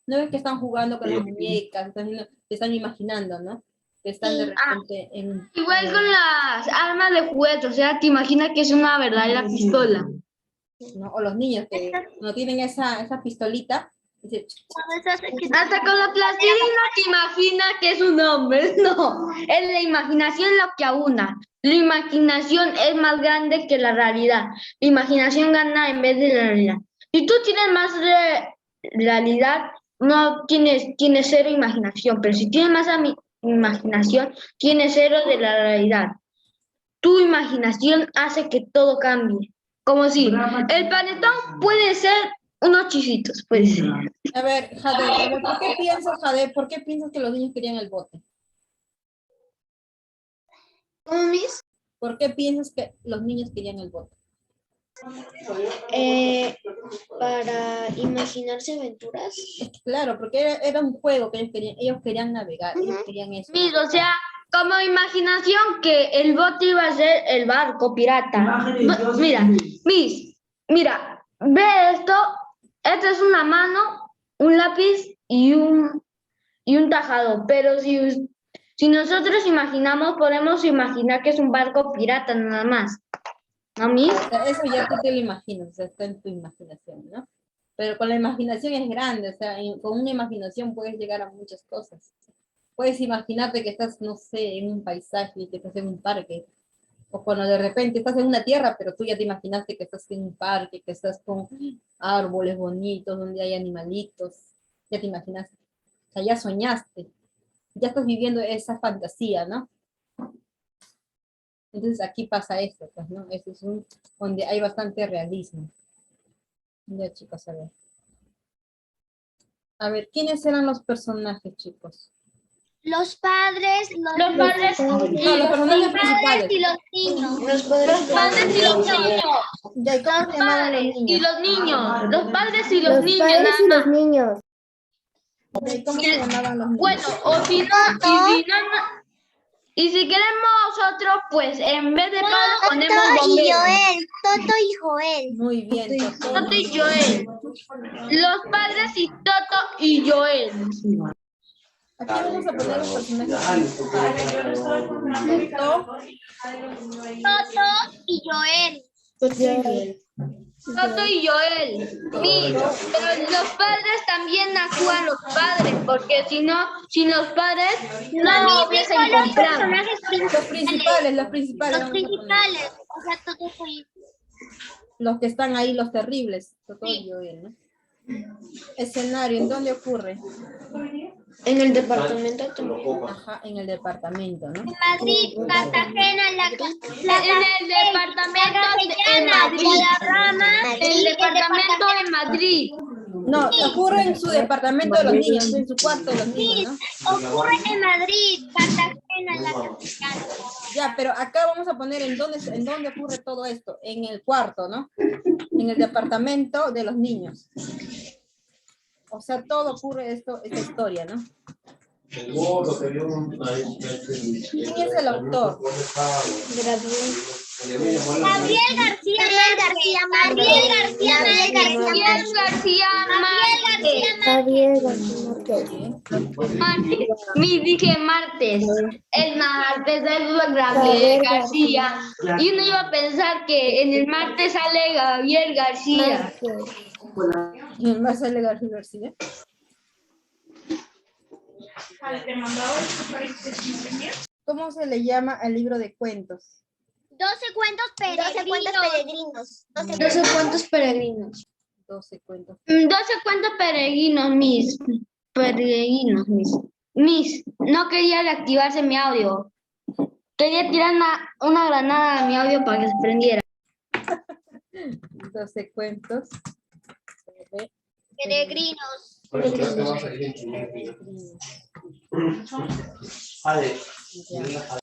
[SPEAKER 1] ¿No ves que están jugando con las muñecas? Están imaginando, ¿no? Que están de repente en...
[SPEAKER 2] Igual con las armas de juguete, o sea, te imaginas que es una verdadera pistola.
[SPEAKER 1] ¿no? O los niños que no tienen esa pistolita. Dice,
[SPEAKER 2] Hasta con la plastilina te imaginas que es un hombre. No, es la imaginación lo que aúna. La imaginación es más grande que la realidad. La imaginación gana en vez de la realidad. Si tú tienes más realidad, no tienes cero imaginación. Pero si tienes más imaginación, tienes cero de la realidad. Tu imaginación hace que todo cambie. Como si el panetón puede ser unos chisitos, puede ser.
[SPEAKER 1] a ver, Jade, ¿por qué piensas, Jade, por qué piensas que los niños querían el bote?
[SPEAKER 5] ¿Cómo, Miss?
[SPEAKER 1] ¿Por qué piensas que los niños querían el bote?
[SPEAKER 5] Para imaginarse aventuras.
[SPEAKER 1] Claro, porque era un juego que ellos querían navegar, ellos querían eso.
[SPEAKER 2] Mira, o sea, como imaginación que el bote iba a ser el barco pirata. Mira, mira, ve esto. Esto es una mano, un lápiz y un tajado. Pero si nosotros imaginamos, podemos imaginar que es un barco pirata nada más. ¿No, Miss?
[SPEAKER 1] O sea, eso ya tú te lo imaginas, o sea, está en tu imaginación, ¿no? Pero con la imaginación es grande, o sea, con una imaginación puedes llegar a muchas cosas. Puedes imaginarte que estás, no sé, en un paisaje, que estás en un parque, o cuando de repente estás en una tierra, pero tú ya te imaginaste que estás en un parque, que estás con árboles bonitos, donde hay animalitos, ya te imaginaste, o sea, ya soñaste, ya estás viviendo esa fantasía, ¿no? Entonces aquí pasa esto, pues, ¿no? Eso es donde hay bastante realismo. Ya, chicos, a ver. A ver, ¿quiénes eran los personajes, chicos?
[SPEAKER 5] Los padres,
[SPEAKER 2] Los padres
[SPEAKER 1] No, los personajes principales.
[SPEAKER 5] y los niños.
[SPEAKER 2] Los padres y los niños.
[SPEAKER 1] Ya, ¿y cómo se llamaban los
[SPEAKER 2] Y
[SPEAKER 1] niños?
[SPEAKER 2] los niños. Los padres y los niños, nada más.
[SPEAKER 6] niños.
[SPEAKER 1] Ya, ¿y cómo se llamaban los niños?
[SPEAKER 2] Bueno, o si no, y si queremos otro, pues en vez de padres ponemos bomberos.
[SPEAKER 5] Toto y Joel.
[SPEAKER 1] Muy bien,
[SPEAKER 2] Toto y Joel. Los padres y Toto y Joel.
[SPEAKER 1] aquí vamos a poner los personajes principales. Toto,
[SPEAKER 5] Toto y Joel.
[SPEAKER 2] Toto y Joel. Sí, pero los padres también actúan los padres, porque si no, sin los padres no hubiesen comprado.
[SPEAKER 1] los principales.
[SPEAKER 5] Los
[SPEAKER 1] vamos a poner.
[SPEAKER 5] principales. O sea, Toto y
[SPEAKER 1] Los que están ahí, los terribles. Toto y Joel, ¿no? Escenario, ¿en dónde ocurre?
[SPEAKER 6] En el departamento.
[SPEAKER 1] Ajá, en el departamento, ¿no?
[SPEAKER 5] Madrid, Cartagena,
[SPEAKER 2] En el departamento de Madrid. En el departamento de Madrid.
[SPEAKER 1] No, ocurre en su departamento de los niños, en su cuarto de los niños, ¿no?
[SPEAKER 5] Ocurre en Madrid, Cartagena, la capital.
[SPEAKER 1] Ya, pero acá vamos a poner en dónde ocurre todo esto, en el cuarto, ¿no? En el departamento de los niños. O sea, todo ocurre esta historia, ¿no? ¿Quién es el autor?
[SPEAKER 5] Gabriel García
[SPEAKER 2] Martes. Dije martes. El martes es Gabriel García. Y uno iba a pensar que en el martes sale Gabriel García.
[SPEAKER 1] ¿Quién va a ser Gabriel García? ¿Cómo se le llama al libro de cuentos?
[SPEAKER 5] 12 cuentos peregrinos.
[SPEAKER 6] 12 cuentos peregrinos.
[SPEAKER 1] 12 cuentos.
[SPEAKER 2] 12 cuentos peregrinos, Miss. Miss, no quería reactivarse mi audio. Quería tirar una granada a mi audio para que se prendiera.
[SPEAKER 1] 12 cuentos.
[SPEAKER 5] Peregrinos.
[SPEAKER 1] Ya.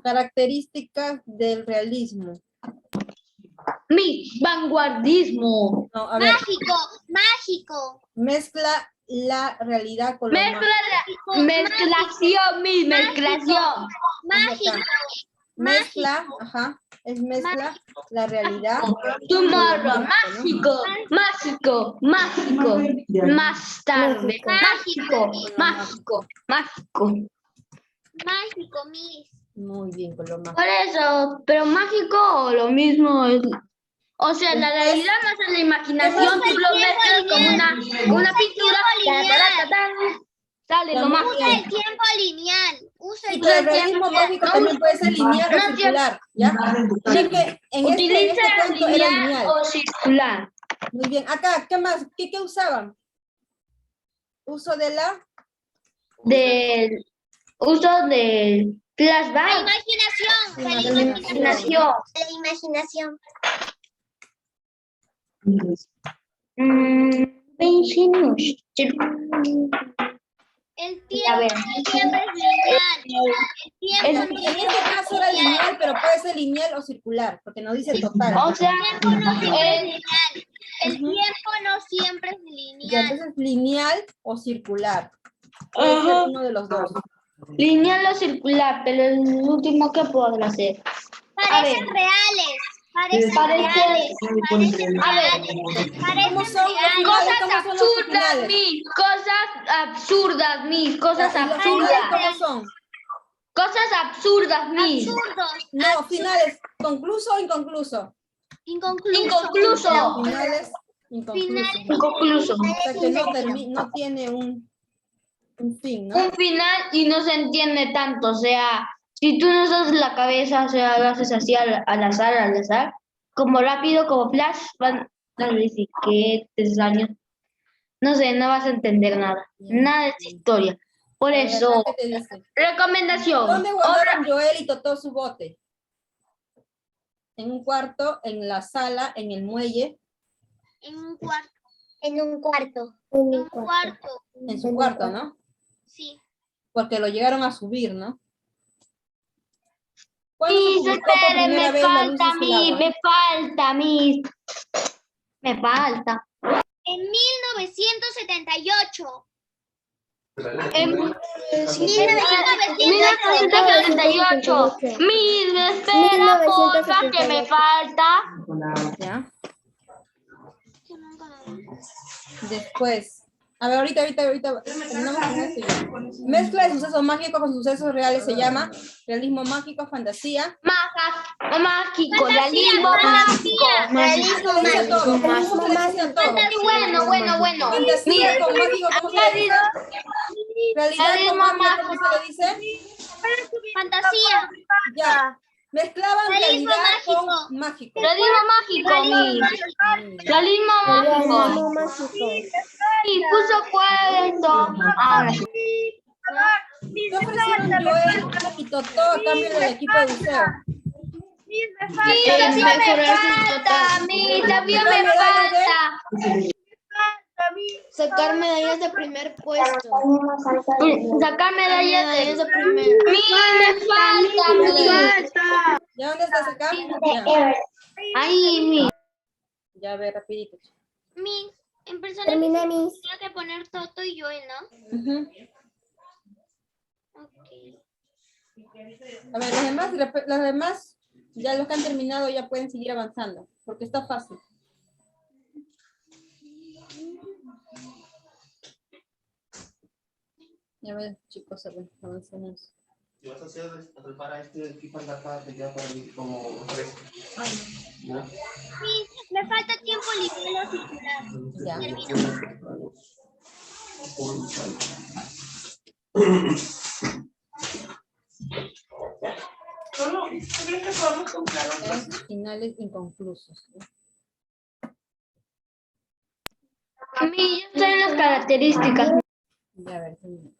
[SPEAKER 1] Características del realismo.
[SPEAKER 2] Vanguardismo.
[SPEAKER 1] No, a ver,
[SPEAKER 5] Mágico.
[SPEAKER 1] mezcla la realidad con lo mágico.
[SPEAKER 2] Mezclación, mezclación.
[SPEAKER 5] Mágico.
[SPEAKER 1] Mezcla, ajá, es mezcla la realidad.
[SPEAKER 2] Tomorrow, mágico, mágico, mágico. Más tarde, mágico, mágico, mágico.
[SPEAKER 5] Mágico, Miss.
[SPEAKER 1] Muy bien, con lo mágico.
[SPEAKER 2] Por eso, pero mágico o lo mismo es. O sea, la realidad más en la imaginación, tú lo mezclas como una pintura. Sale lo
[SPEAKER 1] Muy
[SPEAKER 2] mágico.
[SPEAKER 1] bien.
[SPEAKER 5] El tiempo lineal. Usa
[SPEAKER 1] Sí,
[SPEAKER 5] el
[SPEAKER 1] pero el
[SPEAKER 5] tiempo
[SPEAKER 1] realismo
[SPEAKER 5] lineal.
[SPEAKER 1] mágico también puede ser lineal o
[SPEAKER 2] No,
[SPEAKER 1] circular, ¿ya? Ya que en
[SPEAKER 2] Utiliza
[SPEAKER 1] este cuento era
[SPEAKER 2] lineal
[SPEAKER 1] lineal.
[SPEAKER 2] o circular.
[SPEAKER 1] Muy bien. Acá, ¿qué más? ¿Qué usaban? Uso de la...
[SPEAKER 2] Del uso del
[SPEAKER 5] La
[SPEAKER 2] flashback.
[SPEAKER 5] imaginación. De la
[SPEAKER 2] Imaginación.
[SPEAKER 5] La imaginación. El
[SPEAKER 2] A ver.
[SPEAKER 5] tiempo siempre es lineal. El tiempo no
[SPEAKER 1] En este caso era lineal, pero puede ser lineal o circular, porque no dice total.
[SPEAKER 2] O sea,
[SPEAKER 5] El tiempo no siempre es
[SPEAKER 1] Ya,
[SPEAKER 5] lineal.
[SPEAKER 1] entonces lineal o circular. Puede ser uno de los dos.
[SPEAKER 2] lineal o circular, pero el último que podrá ser.
[SPEAKER 5] Parecen reales. Parecen
[SPEAKER 2] Parece-
[SPEAKER 5] reales. Parecen
[SPEAKER 2] A ver.
[SPEAKER 5] reales.
[SPEAKER 1] ¿Cómo
[SPEAKER 5] Parecen
[SPEAKER 1] son los
[SPEAKER 5] reales.
[SPEAKER 1] finales?
[SPEAKER 2] Cosas
[SPEAKER 1] ¿Cómo son los
[SPEAKER 2] absurdas,
[SPEAKER 1] finales?
[SPEAKER 2] cosas
[SPEAKER 1] ¿Y los
[SPEAKER 2] absurdas.
[SPEAKER 1] finales cómo son?
[SPEAKER 2] Cosas absurdas,
[SPEAKER 5] Absurdos.
[SPEAKER 1] No, finales, ¿concluso o inconcluso?
[SPEAKER 2] Inconcluso.
[SPEAKER 1] Finales, inconcluso.
[SPEAKER 2] Inconcluso.
[SPEAKER 1] O sea que no tiene un fin, ¿no?
[SPEAKER 2] Un final y no se entiende tanto, o sea, si tú no usas la cabeza, o sea, lo haces así al azar, como rápido, como flash, van a decir que años, no sé, no vas a entender nada de esta historia. Por
[SPEAKER 1] A ver,
[SPEAKER 2] eso,
[SPEAKER 1] ¿qué te dice?
[SPEAKER 2] recomendación,
[SPEAKER 1] ¿Dónde guardaron Joel y Totó su bote? En un cuarto, en la sala, en el muelle,
[SPEAKER 5] En un cuarto. En un cuarto. En un cuarto.
[SPEAKER 1] en su cuarto, ¿no?
[SPEAKER 5] Sí.
[SPEAKER 1] Porque lo llegaron a subir, ¿no? ¿Cuándo se
[SPEAKER 2] Miss,
[SPEAKER 1] publicó por
[SPEAKER 2] espere,
[SPEAKER 1] primera vez La luz es el agua?
[SPEAKER 2] me falta.
[SPEAKER 5] En 1978.
[SPEAKER 2] En
[SPEAKER 5] 1978.
[SPEAKER 2] 1978. Miss, me espera, porfa, que me falta.
[SPEAKER 1] ¿Ya? Después. A ver, ahorita terminamos con esto ya. Mezcla de sucesos mágicos con sucesos reales se llama realismo mágico, fantasía.
[SPEAKER 2] Mágico, realismo mágico.
[SPEAKER 5] Realismo
[SPEAKER 1] ¿Cómo se le dice a todo? ¿Cómo se le dice a todo?
[SPEAKER 2] Bueno.
[SPEAKER 1] Fantasía con mágico, ¿cómo se le dice? Realidad con magia, ¿cómo se le dice?
[SPEAKER 5] Fantasía.
[SPEAKER 1] Ya. Mezclaban
[SPEAKER 5] Realismo
[SPEAKER 1] realidad
[SPEAKER 5] mágico.
[SPEAKER 1] con mágico.
[SPEAKER 2] Realismo mágico, Miss. Realismo mágico. Y puso cuento. Ahora sí.
[SPEAKER 1] ¿Qué ofrecieron Joel y Totó a cambio del equipo de buceo?
[SPEAKER 2] También me falta.
[SPEAKER 6] Sacar medallas de primer puesto.
[SPEAKER 2] Sacar medallas de
[SPEAKER 6] primer.
[SPEAKER 2] me falta.
[SPEAKER 1] ¿Ya dónde está acá? Ya.
[SPEAKER 2] Ahí, mi.
[SPEAKER 1] Ya, a ver, rapidito.
[SPEAKER 5] En personajes tengo que poner Toto y Joel, ¿no?
[SPEAKER 1] Ujú.
[SPEAKER 5] Okay.
[SPEAKER 1] A ver, los demás, ya los que han terminado ya pueden seguir avanzando, porque está fácil. Ya ven, chicos, avancemos.
[SPEAKER 7] ¿Y vas a hacer para este equipo en la parte ya para mí como resto? ¿No?
[SPEAKER 5] Me falta tiempo libre circular.
[SPEAKER 1] Ya. Finales inconclusos.
[SPEAKER 2] Mi, yo estoy en las características.
[SPEAKER 1] Ya, a ver, termina.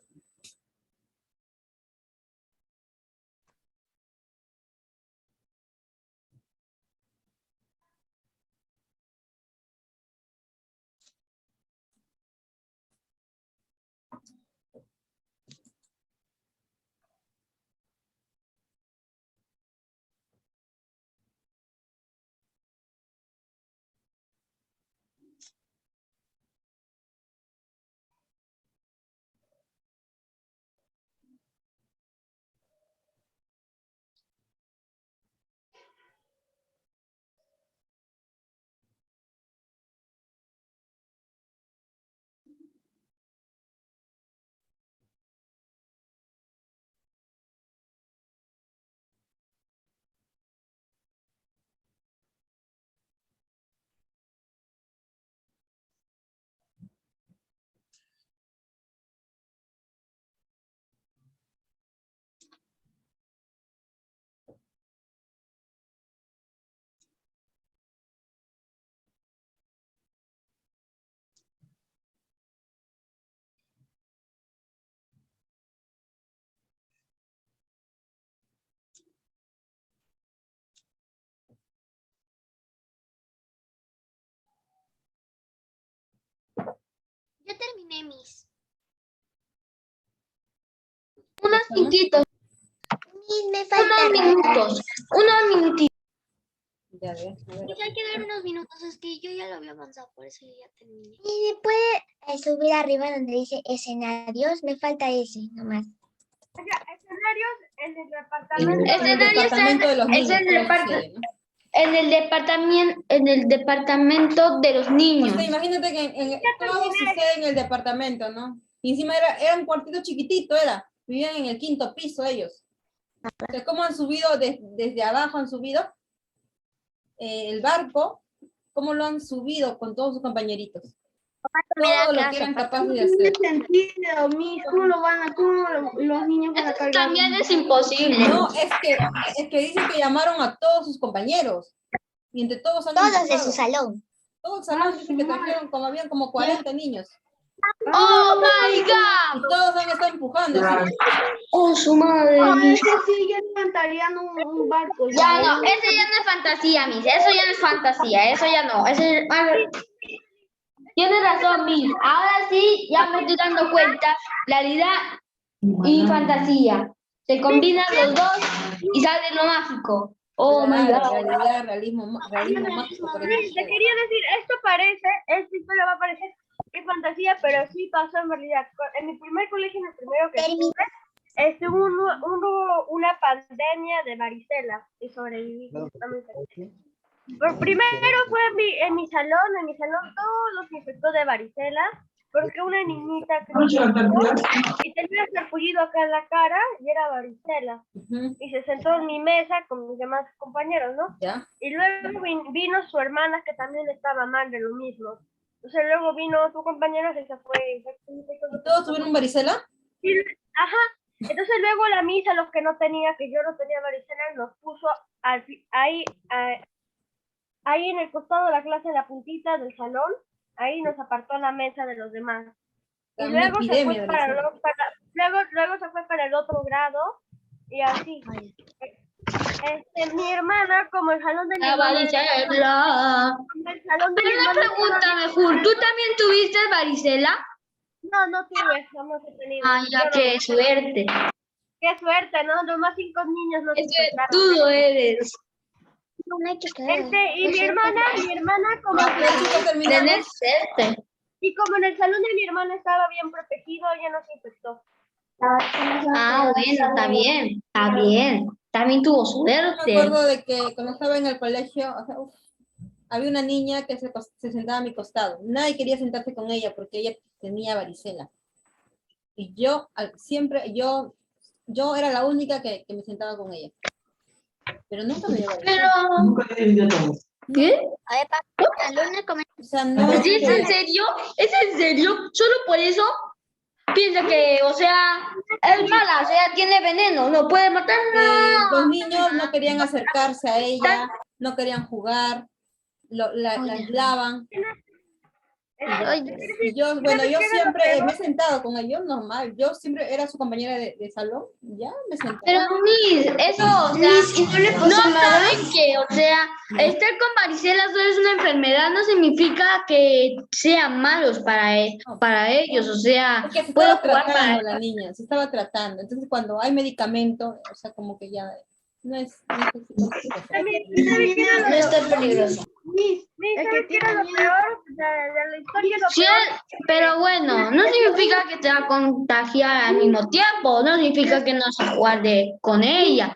[SPEAKER 5] terminé, Miss.
[SPEAKER 2] Unos minutitos,
[SPEAKER 5] Miss, me
[SPEAKER 2] unos
[SPEAKER 5] falta.
[SPEAKER 2] minutos, unos minutitos.
[SPEAKER 1] Ya ves, a ver.
[SPEAKER 5] Miss, hay que dar unos minutos, es que yo ya lo había avanzado, por eso yo ya terminé. Y se puede subir arriba donde dice escenarios, me falta ese, nomás.
[SPEAKER 4] O sea, escenarios en el
[SPEAKER 1] En
[SPEAKER 4] departamento.
[SPEAKER 1] el departamento de los
[SPEAKER 2] es
[SPEAKER 1] niños.
[SPEAKER 2] el
[SPEAKER 1] todo
[SPEAKER 2] departamento.
[SPEAKER 1] sucede, ¿no?
[SPEAKER 2] En el departamento de los niños.
[SPEAKER 1] O sea, imagínate que todo sucede en el departamento, ¿no? Y encima era un cuartito chiquitito, vivían en el 5º piso ellos. O sea, ¿cómo han subido desde abajo? Han subido el barco, ¿cómo lo han subido con todos sus compañeritos? Todo lo que eran capaces de hacer.
[SPEAKER 6] Sentido, Miss, ¿cómo los niños van a cargar?
[SPEAKER 2] También es imposible.
[SPEAKER 1] No, es que dicen que llamaron a todos sus compañeros. Y entre todos han
[SPEAKER 5] Todos de
[SPEAKER 1] empujado.
[SPEAKER 5] su salón.
[SPEAKER 1] Todo el salón dice que trajeron, habían como 40 niños.
[SPEAKER 2] ¡Oh, my God!
[SPEAKER 1] Y todos han estado empujando. ¿Sí?
[SPEAKER 2] ¡Oh, su madre!
[SPEAKER 6] Ese sí ya levantarían un barco.
[SPEAKER 2] Ya no, ese ya no es fantasía, Miss. Eso ya no es fantasía, eso ya no. Tienes razón, Miss. Ahora sí, ya me estoy dando cuenta. Realidad y fantasía. Se combinan los dos y sale lo mágico. Oh, my
[SPEAKER 1] Claro,
[SPEAKER 2] God.
[SPEAKER 1] realidad, realismo mágico. Por eso
[SPEAKER 4] Te
[SPEAKER 1] sucede.
[SPEAKER 4] quería decir, esta historia va a parecer que fantasía, pero sí pasó en realidad. En mi primer colegio, en el primero que estuve, hubo una pandemia de varicela y sobreviví. Primero fue en mi salón todos los infectó de varicela, porque una niñita que y tenía sarpullido acá en la cara y era varicela.
[SPEAKER 1] Ujú,
[SPEAKER 4] Y se sentó en mi mesa con mis demás compañeros, ¿no?
[SPEAKER 1] ¿ya?
[SPEAKER 4] Y luego vino su hermana que también estaba mal de lo mismo. Entonces luego vino tu compañero que se fue.
[SPEAKER 1] ¿Todos tuvieron varicela?
[SPEAKER 4] Ajá. Entonces luego la misa, los que no tenía, que yo no tenía varicela, nos puso ahí en el costado de la clase, en la puntita del salón, ahí nos apartó la mesa de los demás. Y
[SPEAKER 1] Una
[SPEAKER 4] luego se
[SPEAKER 1] epidemia
[SPEAKER 4] fue
[SPEAKER 1] de
[SPEAKER 4] para,
[SPEAKER 1] varicela.
[SPEAKER 4] luego se fue para el otro grado y así. Mi hermana, como el salón de mi
[SPEAKER 2] La
[SPEAKER 4] hermana,
[SPEAKER 2] varicela.
[SPEAKER 4] como el salón de mi
[SPEAKER 2] Pero una
[SPEAKER 4] hermana
[SPEAKER 2] pregunta mejor. ¿Tú también tuviste varicela?
[SPEAKER 4] no tuve, jamás he tenido.
[SPEAKER 2] Ay,
[SPEAKER 4] Yo
[SPEAKER 2] ya,
[SPEAKER 4] no-
[SPEAKER 2] qué suerte.
[SPEAKER 4] Qué suerte, ¿no? Nomás 5 niños no se
[SPEAKER 2] Qué
[SPEAKER 4] encontraron.
[SPEAKER 2] suertudo eres.
[SPEAKER 5] No hay que quedar.
[SPEAKER 4] Y mi hermana como
[SPEAKER 1] Ya, pero chicos, terminamos.
[SPEAKER 2] Tener suerte.
[SPEAKER 4] y como en el salón de mi hermana estaba bien protegido, ella no se infectó.
[SPEAKER 2] Ah, bueno, está bien. Está bien. También tuvo
[SPEAKER 1] Me
[SPEAKER 2] suerte.
[SPEAKER 1] acuerdo de que cuando estaba en el colegio, o sea, había una niña que se sentaba a mi costado. Nadie quería sentarse con ella porque ella tenía varicela. Y yo yo era la única que me sentaba con ella. Pero nunca me dio varicela.
[SPEAKER 2] Pero, ¿qué?
[SPEAKER 5] A ver, papá, alumna comenta.
[SPEAKER 1] O sea, no es
[SPEAKER 2] ¿Es en
[SPEAKER 1] que-
[SPEAKER 2] serio? ¿Es en serio? ¿Solo por eso? Piensa que, o sea, es mala, o sea, tiene veneno, no puede matar.
[SPEAKER 1] los niños no querían acercarse a ella, no querían jugar, la aislaban. Y yo siempre me he sentado con ellos, normal. Yo siempre era su compañera de salón, ya me sentaba.
[SPEAKER 2] Pero, Miss, eso, o sea,
[SPEAKER 6] Miss, ¿y no le
[SPEAKER 2] no
[SPEAKER 6] pasó nada?
[SPEAKER 2] saben que, o sea, estar con varicela solo es una enfermedad, no significa que sean malos para ellos, o sea,
[SPEAKER 1] Porque se
[SPEAKER 2] puedo
[SPEAKER 1] estaba
[SPEAKER 2] jugar para
[SPEAKER 1] tratando la niña, se estaba tratando. Entonces, cuando hay medicamento, o sea, como que ya no es así como que
[SPEAKER 6] No está peligroso.
[SPEAKER 4] ¿Sabes qué era lo peor de la historia? Lo
[SPEAKER 2] Sí,
[SPEAKER 4] peor,
[SPEAKER 2] pero bueno, no significa que te va a contagiar al mismo tiempo, no significa que no vas a jugar con ella,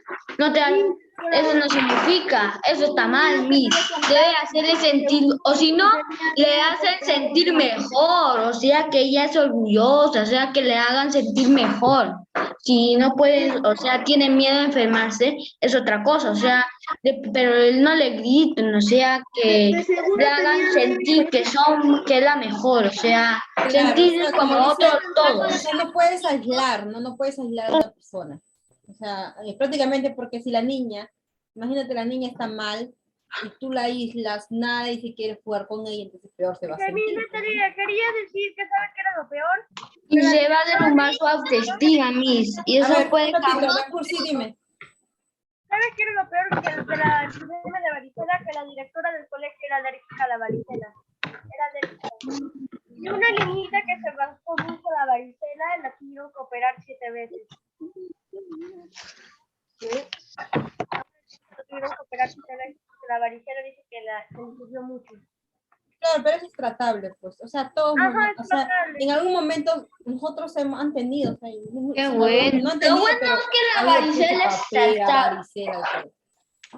[SPEAKER 2] eso no significa, eso está mal, Miss. Debe hacerle sentir, o si no, le hacen sentir mejor, o sea, que ella es orgullosa, o sea, que le hagan sentir mejor. Si no pueden, o sea, tienen miedo a enfermarse, es otra cosa, o sea, pero él no le griten, o sea, que le hagan sentir que es la mejor, o sea,
[SPEAKER 1] claro,
[SPEAKER 2] sentir
[SPEAKER 1] o sea,
[SPEAKER 2] como
[SPEAKER 1] dice,
[SPEAKER 2] otros
[SPEAKER 1] o
[SPEAKER 2] todos.
[SPEAKER 1] sea, no puedes aislar, no puedes aislar a una persona. O sea, prácticamente porque si la niña, imagínate la niña está mal y tú la aíslas, nadie se quiere jugar con ella, entonces peor se va a
[SPEAKER 4] que a mí
[SPEAKER 1] sentir.
[SPEAKER 4] me quería decir que ¿sabes qué era lo peor?
[SPEAKER 2] Y se va a derrumbar su autoestima, Miss, y
[SPEAKER 1] A
[SPEAKER 2] eso
[SPEAKER 1] ver,
[SPEAKER 2] puede
[SPEAKER 1] un ratito,
[SPEAKER 2] causar...
[SPEAKER 1] Cursi, dime.
[SPEAKER 4] ¿Sabes qué era lo peor? Que de la epidemia de varicela, que la directora del colegio era alérgica a la varicela. Era alérgica. Y una niñita que se rascó mucho la varicela, la tuvieron que operar 7 veces. La tuvieron que operar 7 veces porque la varicela dice que se le subió mucho.
[SPEAKER 1] Claro, pero eso es tratable, pues. O sea, todos,
[SPEAKER 4] Ajá,
[SPEAKER 1] o sea,
[SPEAKER 4] tratable.
[SPEAKER 1] en algún momento nosotros han tenido, o sea,
[SPEAKER 2] Qué
[SPEAKER 1] no,
[SPEAKER 2] bueno.
[SPEAKER 1] no han
[SPEAKER 2] Lo
[SPEAKER 1] tenido,
[SPEAKER 2] bueno
[SPEAKER 1] pero
[SPEAKER 2] es que la
[SPEAKER 1] ha habido
[SPEAKER 2] varicela
[SPEAKER 1] mucha
[SPEAKER 2] es
[SPEAKER 1] papera,
[SPEAKER 2] tratable.
[SPEAKER 1] varicela, todo.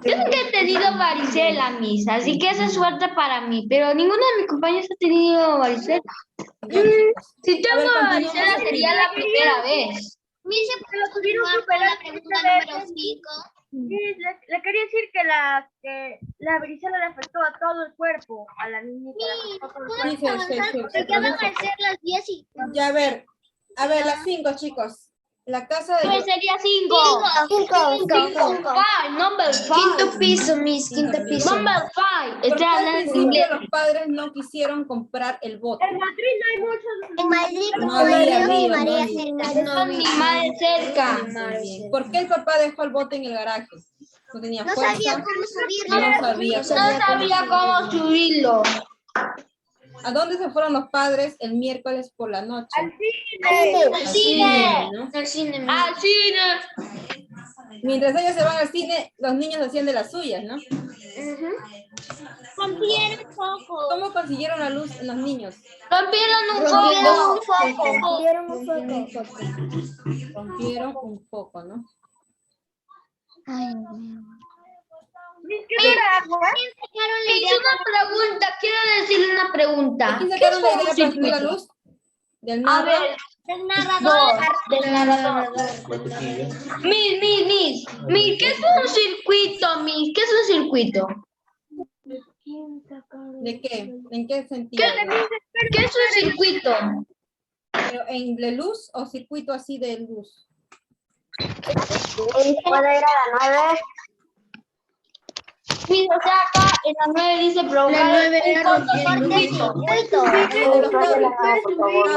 [SPEAKER 2] Yo nunca he tenido varicela, Miss, así que esa es suerte para mí, pero ninguno de mis compañeros ha tenido varicela.
[SPEAKER 1] Ya, chicos.
[SPEAKER 2] Si
[SPEAKER 1] A ver,
[SPEAKER 2] tengo
[SPEAKER 1] continuamos
[SPEAKER 2] varicela
[SPEAKER 1] aquí.
[SPEAKER 2] sería la primera vez.
[SPEAKER 5] Misa,
[SPEAKER 4] Lo
[SPEAKER 5] ¿puedo
[SPEAKER 4] tuvieron que
[SPEAKER 5] continuar con
[SPEAKER 4] operar
[SPEAKER 5] la
[SPEAKER 4] 7
[SPEAKER 5] pregunta número
[SPEAKER 4] veces.
[SPEAKER 5] 5?
[SPEAKER 4] Sí, le quería decir que la varicela le afectó a todo el cuerpo, a la niñita. Le afectó a todo el
[SPEAKER 5] ¿Puedo
[SPEAKER 4] cuerpo.
[SPEAKER 1] Sí,
[SPEAKER 5] avanzar? Porque ya van a ser las 10 y...
[SPEAKER 1] Ya, a ver, las 5, chicos. La casa de...
[SPEAKER 2] Pues sería 5. Number 5.
[SPEAKER 5] Quinto piso, Miss,
[SPEAKER 1] Quinto
[SPEAKER 5] quinto
[SPEAKER 1] piso.
[SPEAKER 5] piso.
[SPEAKER 2] Number 5.
[SPEAKER 1] ¿Por qué
[SPEAKER 2] Estoy
[SPEAKER 1] al
[SPEAKER 2] hablando en
[SPEAKER 1] principio
[SPEAKER 2] inglés.
[SPEAKER 1] los padres no quisieron comprar el bote?
[SPEAKER 4] En Madrid no hay muchos.
[SPEAKER 5] En Madrid,
[SPEAKER 1] No
[SPEAKER 5] como
[SPEAKER 1] había
[SPEAKER 5] Río de
[SPEAKER 1] río,
[SPEAKER 5] María
[SPEAKER 1] no había.
[SPEAKER 5] cerca.
[SPEAKER 2] Con mi madre cerca.
[SPEAKER 1] Muy bien. ¿Por qué el papá dejó el bote en el garaje? No tenía
[SPEAKER 5] No
[SPEAKER 1] fuerza.
[SPEAKER 5] sabía cómo subirlo.
[SPEAKER 1] No sabía
[SPEAKER 2] No sabía cómo subirlo.
[SPEAKER 1] ¿A dónde se fueron los padres el miércoles por la noche?
[SPEAKER 4] Al cine.
[SPEAKER 1] Al cine, ¿no?
[SPEAKER 5] Al cine, Miss.
[SPEAKER 2] Al cine.
[SPEAKER 1] Mientras ellos se van al cine, los niños hacían de las suyas, ¿no?
[SPEAKER 5] Rompieron foco.
[SPEAKER 1] ¿Cómo consiguieron la luz en los niños?
[SPEAKER 2] Rompieron un
[SPEAKER 5] Rompieron
[SPEAKER 2] foco.
[SPEAKER 5] un foco. Rompieron un foco.
[SPEAKER 1] Rompieron un poco, ¿no?
[SPEAKER 5] Ay, Dios mío.
[SPEAKER 4] ¿Qué era agua?
[SPEAKER 5] Sacaron la
[SPEAKER 2] Hice
[SPEAKER 5] idea
[SPEAKER 2] una pregunta. Quiero decirle una pregunta.
[SPEAKER 1] ¿Aquí
[SPEAKER 2] ¿Qué
[SPEAKER 1] sacaron la
[SPEAKER 2] es un
[SPEAKER 1] idea para subir la
[SPEAKER 2] circuito?
[SPEAKER 1] luz? ¿Del
[SPEAKER 2] A
[SPEAKER 1] narra?
[SPEAKER 2] ver,
[SPEAKER 5] del narrador.
[SPEAKER 2] del narrador. Miss, ¿qué es un circuito, Miss? ¿Qué es un circuito?
[SPEAKER 1] ¿De qué? ¿En qué sentido?
[SPEAKER 2] ¿Qué es un circuito?
[SPEAKER 1] ¿Pero en de luz o circuito así de luz?
[SPEAKER 5] ¿Puede ir a la 9?
[SPEAKER 2] Miss, o sea, acá en la 9 dice provocar un cortocircuito.
[SPEAKER 1] De los cables.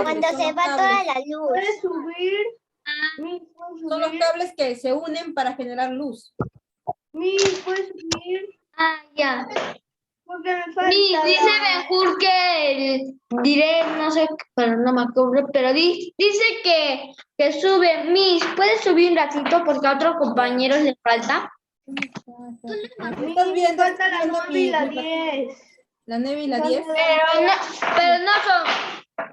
[SPEAKER 5] Cuando se va toda la luz.
[SPEAKER 6] ¿Puedes subir?
[SPEAKER 1] Son los cables que se unen para generar luz.
[SPEAKER 6] ¿Puedes subir?
[SPEAKER 2] Ah, ya.
[SPEAKER 6] Porque me falta.
[SPEAKER 2] Miss, dice Benjur que el direct, no sé, pero no me acuerdo, pero dice que sube. Miss, ¿puedes subir un ratito porque a otros compañeros les falta?
[SPEAKER 1] ¿Estás viendo?
[SPEAKER 6] Falta la 9 y la
[SPEAKER 1] mi-
[SPEAKER 6] 10.
[SPEAKER 1] La 9 y la 10.
[SPEAKER 2] Pero no son.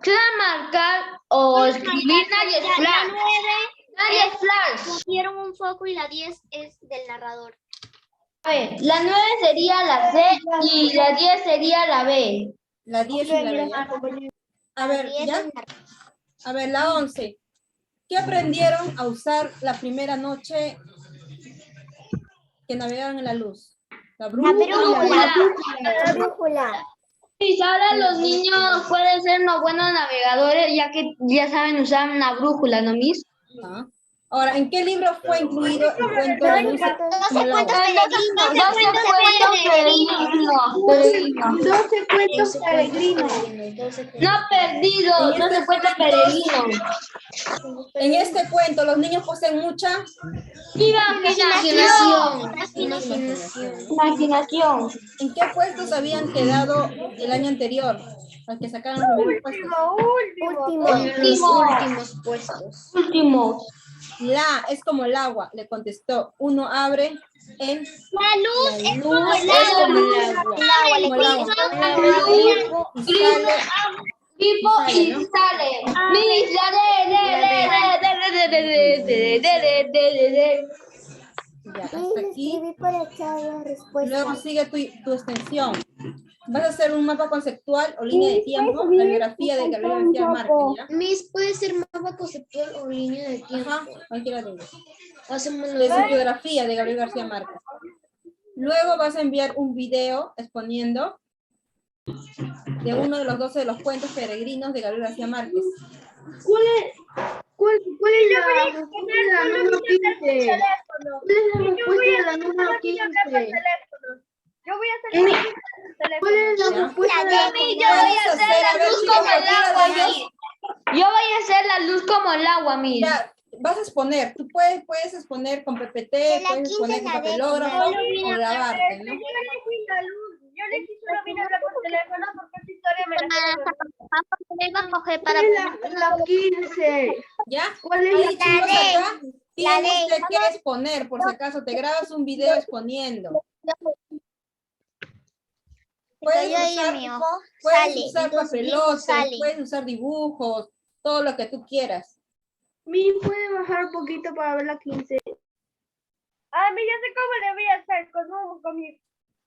[SPEAKER 2] Se va a marcar o escribir, nadie es flash. Nadie es flash.
[SPEAKER 5] Rompieron un foco y la 10 es del narrador.
[SPEAKER 2] A ver, la 9 sería la C y la 10 sería la B.
[SPEAKER 1] La 10 y la B. ¿ya? A ver,
[SPEAKER 5] 10
[SPEAKER 1] ¿ya?
[SPEAKER 5] del narrador.
[SPEAKER 1] A ver, la 11. ¿Qué aprendieron a usar la primera noche que navegaron en la luz? La brújula.
[SPEAKER 5] La brújula.
[SPEAKER 2] Y ahora los niños pueden ser unos buenos navegadores ya que ya saben usar una brújula, ¿no, Miss?
[SPEAKER 1] Ajá. Ahora, ¿en qué libro fue incluido el cuento de luz?
[SPEAKER 5] 12 cuentos peregrinos.
[SPEAKER 2] 12 cuentos peregrinos.
[SPEAKER 6] 12 cuentos peregrinos.
[SPEAKER 2] No perdidos, 12 cuentos peregrinos.
[SPEAKER 1] En este cuento, los niños poseen mucha
[SPEAKER 2] Imaginación.
[SPEAKER 1] ¿En qué puestos habían quedado el año anterior? Los que sacaron los primeros puestos.
[SPEAKER 5] Últimos puestos.
[SPEAKER 2] Últimos.
[SPEAKER 1] La es como el agua, le contestó. Uno abre en
[SPEAKER 5] La luz es como
[SPEAKER 1] luz,
[SPEAKER 5] el
[SPEAKER 1] es como
[SPEAKER 5] agua.
[SPEAKER 1] el agua.
[SPEAKER 5] El
[SPEAKER 1] Como el
[SPEAKER 5] agua.
[SPEAKER 1] agua. Y sale.
[SPEAKER 2] Tipo y sale. Miss,
[SPEAKER 1] Ya, hasta aquí.
[SPEAKER 5] por echar la respuesta.
[SPEAKER 1] Luego sigue tu extensión. Vas a hacer un mapa conceptual o línea de tiempo, la biografía de Gabriel García Márquez, ¿ya?
[SPEAKER 5] Miss, puede ser mapa conceptual o línea de tiempo.
[SPEAKER 1] Ajá, cualquiera de ellos.
[SPEAKER 5] Hacemos
[SPEAKER 1] De su biografía de Gabriel García Márquez. Luego vas a enviar un video exponiendo de uno de los 12 de los cuentos peregrinos de Gabriel García Márquez.
[SPEAKER 6] ¿Cuál es la respuesta de la número 15? ¿Cuál es la respuesta de la número 15?
[SPEAKER 4] Yo voy a hacer el teléfono.
[SPEAKER 6] ¿Cuál es la
[SPEAKER 1] Ya.
[SPEAKER 6] respuesta de la
[SPEAKER 2] Yo voy a hacer la luz como el agua, Miss. Yo voy a hacer la luz como el agua, Miss.
[SPEAKER 1] Ya, vas a exponer, tú puedes exponer con PPT,
[SPEAKER 5] la
[SPEAKER 1] puedes exponer
[SPEAKER 5] 15
[SPEAKER 1] con
[SPEAKER 5] la de-
[SPEAKER 1] papelógrafo o grabarte, ¿no?
[SPEAKER 4] Yo le quise solo vine a hablar por teléfono porque esta historia me la
[SPEAKER 5] Vengo a coger
[SPEAKER 6] ¿Cuál
[SPEAKER 5] para...
[SPEAKER 6] es la 15?
[SPEAKER 1] ¿Ya?
[SPEAKER 6] ¿Cuál es
[SPEAKER 1] Ahí,
[SPEAKER 6] la
[SPEAKER 1] chicos, acá
[SPEAKER 5] la
[SPEAKER 1] tiene
[SPEAKER 5] de-
[SPEAKER 1] usted que exponer, por si acaso te grabas un video exponiendo. Puedes
[SPEAKER 5] Yo ahí en
[SPEAKER 1] usar,
[SPEAKER 5] mi ojo
[SPEAKER 1] puedes
[SPEAKER 5] sale.
[SPEAKER 1] usar
[SPEAKER 5] Luz Grifo
[SPEAKER 1] papelotes,
[SPEAKER 5] sale.
[SPEAKER 1] puedes usar dibujos, todo lo que tú quieras.
[SPEAKER 6] Mi puede bajar un poquito para ver la 15.
[SPEAKER 4] A mí ya sé cómo le voy a hacer.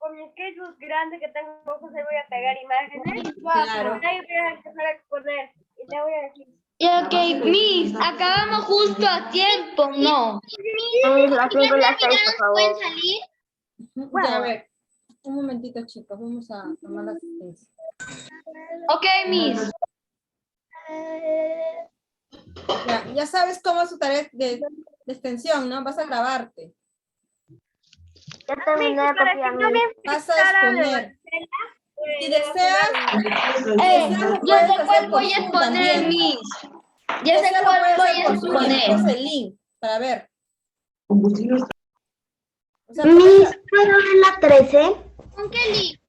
[SPEAKER 4] Con mi sketchbook grande que tengo, se voy a pegar imágenes.
[SPEAKER 1] Claro.
[SPEAKER 4] Ahí voy a empezar a exponer. Y le voy a decir.
[SPEAKER 2] Y ok, Miss, acabamos justo a tiempo, ¿no?
[SPEAKER 5] Las 5 y las 6, por favor. ¿Pueden salir?
[SPEAKER 1] Ya, a ver, un momentito, chicos, vamos a tomar la asistencia.
[SPEAKER 2] Ok, Miss.
[SPEAKER 1] Ya sabes cómo es su tarea de extensión, ¿no? Vas a grabarte,
[SPEAKER 5] Ya terminé de copiar.
[SPEAKER 1] vas a exponer. Si deseas,
[SPEAKER 2] Yo
[SPEAKER 1] puedes
[SPEAKER 2] sé
[SPEAKER 1] hacer
[SPEAKER 2] cuál
[SPEAKER 1] por
[SPEAKER 2] voy a
[SPEAKER 1] Zoom
[SPEAKER 2] exponer,
[SPEAKER 1] también.
[SPEAKER 2] Miss. Ya sé
[SPEAKER 1] Deseas, lo
[SPEAKER 2] cuál
[SPEAKER 1] puedes
[SPEAKER 2] voy
[SPEAKER 1] hacer
[SPEAKER 2] a
[SPEAKER 1] por Zoom, y
[SPEAKER 2] exponer.
[SPEAKER 1] envías el link para ver. O sea,
[SPEAKER 5] Miss, ¿puedo ver la 13? ¿Con qué link?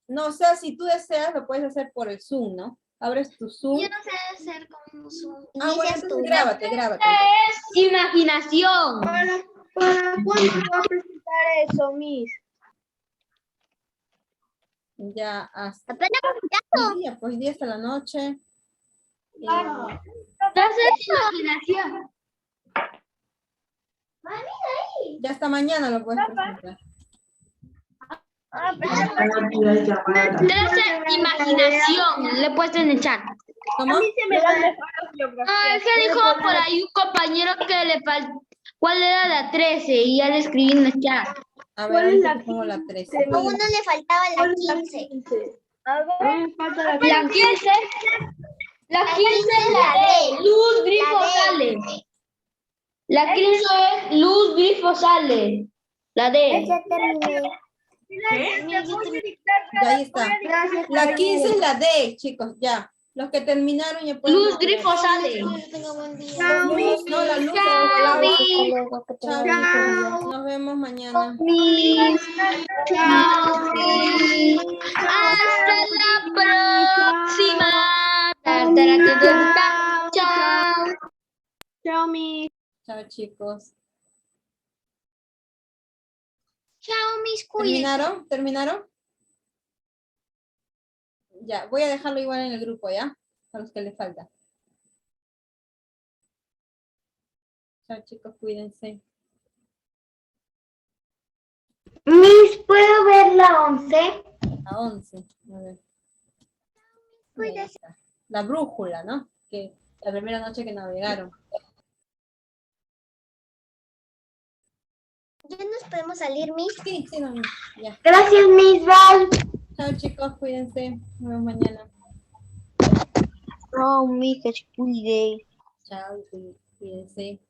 [SPEAKER 1] no, o sea, si tú deseas, lo puedes hacer por el Zoom, ¿no? Abres tu Zoom.
[SPEAKER 5] Yo no sé hacer con Zoom.
[SPEAKER 1] Ah, bueno, entonces grábate.
[SPEAKER 2] Es imaginación.
[SPEAKER 6] ¿Para cuándo va a presentar eso, Miss?
[SPEAKER 1] Ya hasta
[SPEAKER 5] Apenas
[SPEAKER 1] hoy día hasta la noche.
[SPEAKER 2] Entonces es imaginación.
[SPEAKER 1] Ya hasta mañana lo puedes presentar.
[SPEAKER 2] Entonces imaginación. Le he puesto en el chat.
[SPEAKER 1] ¿Cómo?
[SPEAKER 4] Se me da mejor la geografía.
[SPEAKER 2] Ah, es que dijo por ahí un compañero que le faltó. ¿Cuál era la 13? Y ya le escribí en el chat.
[SPEAKER 1] A ver,
[SPEAKER 6] ¿Cuál es
[SPEAKER 1] ahorita
[SPEAKER 6] la
[SPEAKER 1] te pongo la 13.
[SPEAKER 5] A uno le faltaba la
[SPEAKER 6] ¿Cuál es la
[SPEAKER 5] 15.
[SPEAKER 6] 15?
[SPEAKER 4] A
[SPEAKER 6] A
[SPEAKER 4] ver,
[SPEAKER 6] mí me falta la
[SPEAKER 2] La
[SPEAKER 6] 15.
[SPEAKER 2] 15. La 15 es la D. Luz, grifo, sale. La 15 es luz, grifo, sale. La D.
[SPEAKER 5] Ya terminé.
[SPEAKER 1] Ya ahí está.
[SPEAKER 6] Gracias.
[SPEAKER 1] La 15 es la D, chicos, ya. Los que terminaron ya pueden.
[SPEAKER 2] Luz, grifo, sale.
[SPEAKER 5] Tenga buen día.
[SPEAKER 1] La luz, no, la luz es
[SPEAKER 2] Chao,
[SPEAKER 1] el agua.
[SPEAKER 2] Miss.
[SPEAKER 1] Chao, chicos. Nos vemos mañana.
[SPEAKER 2] Miss. Chao, Miss. Hasta la próxima. Chao.
[SPEAKER 6] Chao, Miss.
[SPEAKER 1] Chao, chicos.
[SPEAKER 5] Chao, mis cuídense.
[SPEAKER 1] ¿Terminaron? Ya, voy a dejarlo igual en el grupo, ¿ya? A los que les falta. Chao, chicos, cuídense.
[SPEAKER 5] Miss, ¿puedo ver la 11?
[SPEAKER 1] A 11. A ver. Ahí
[SPEAKER 5] Cuídense.
[SPEAKER 1] está. La brújula, ¿no? Que la primera noche que navegaron.
[SPEAKER 5] ¿Ya nos podemos salir, Miss?
[SPEAKER 1] Sí, no, ya.
[SPEAKER 5] Gracias, Miss. Bye.
[SPEAKER 1] Chao, chicos, cuídense. Nos vemos mañana.
[SPEAKER 5] No, Miss, que se cuide.
[SPEAKER 1] Chao, cuídense.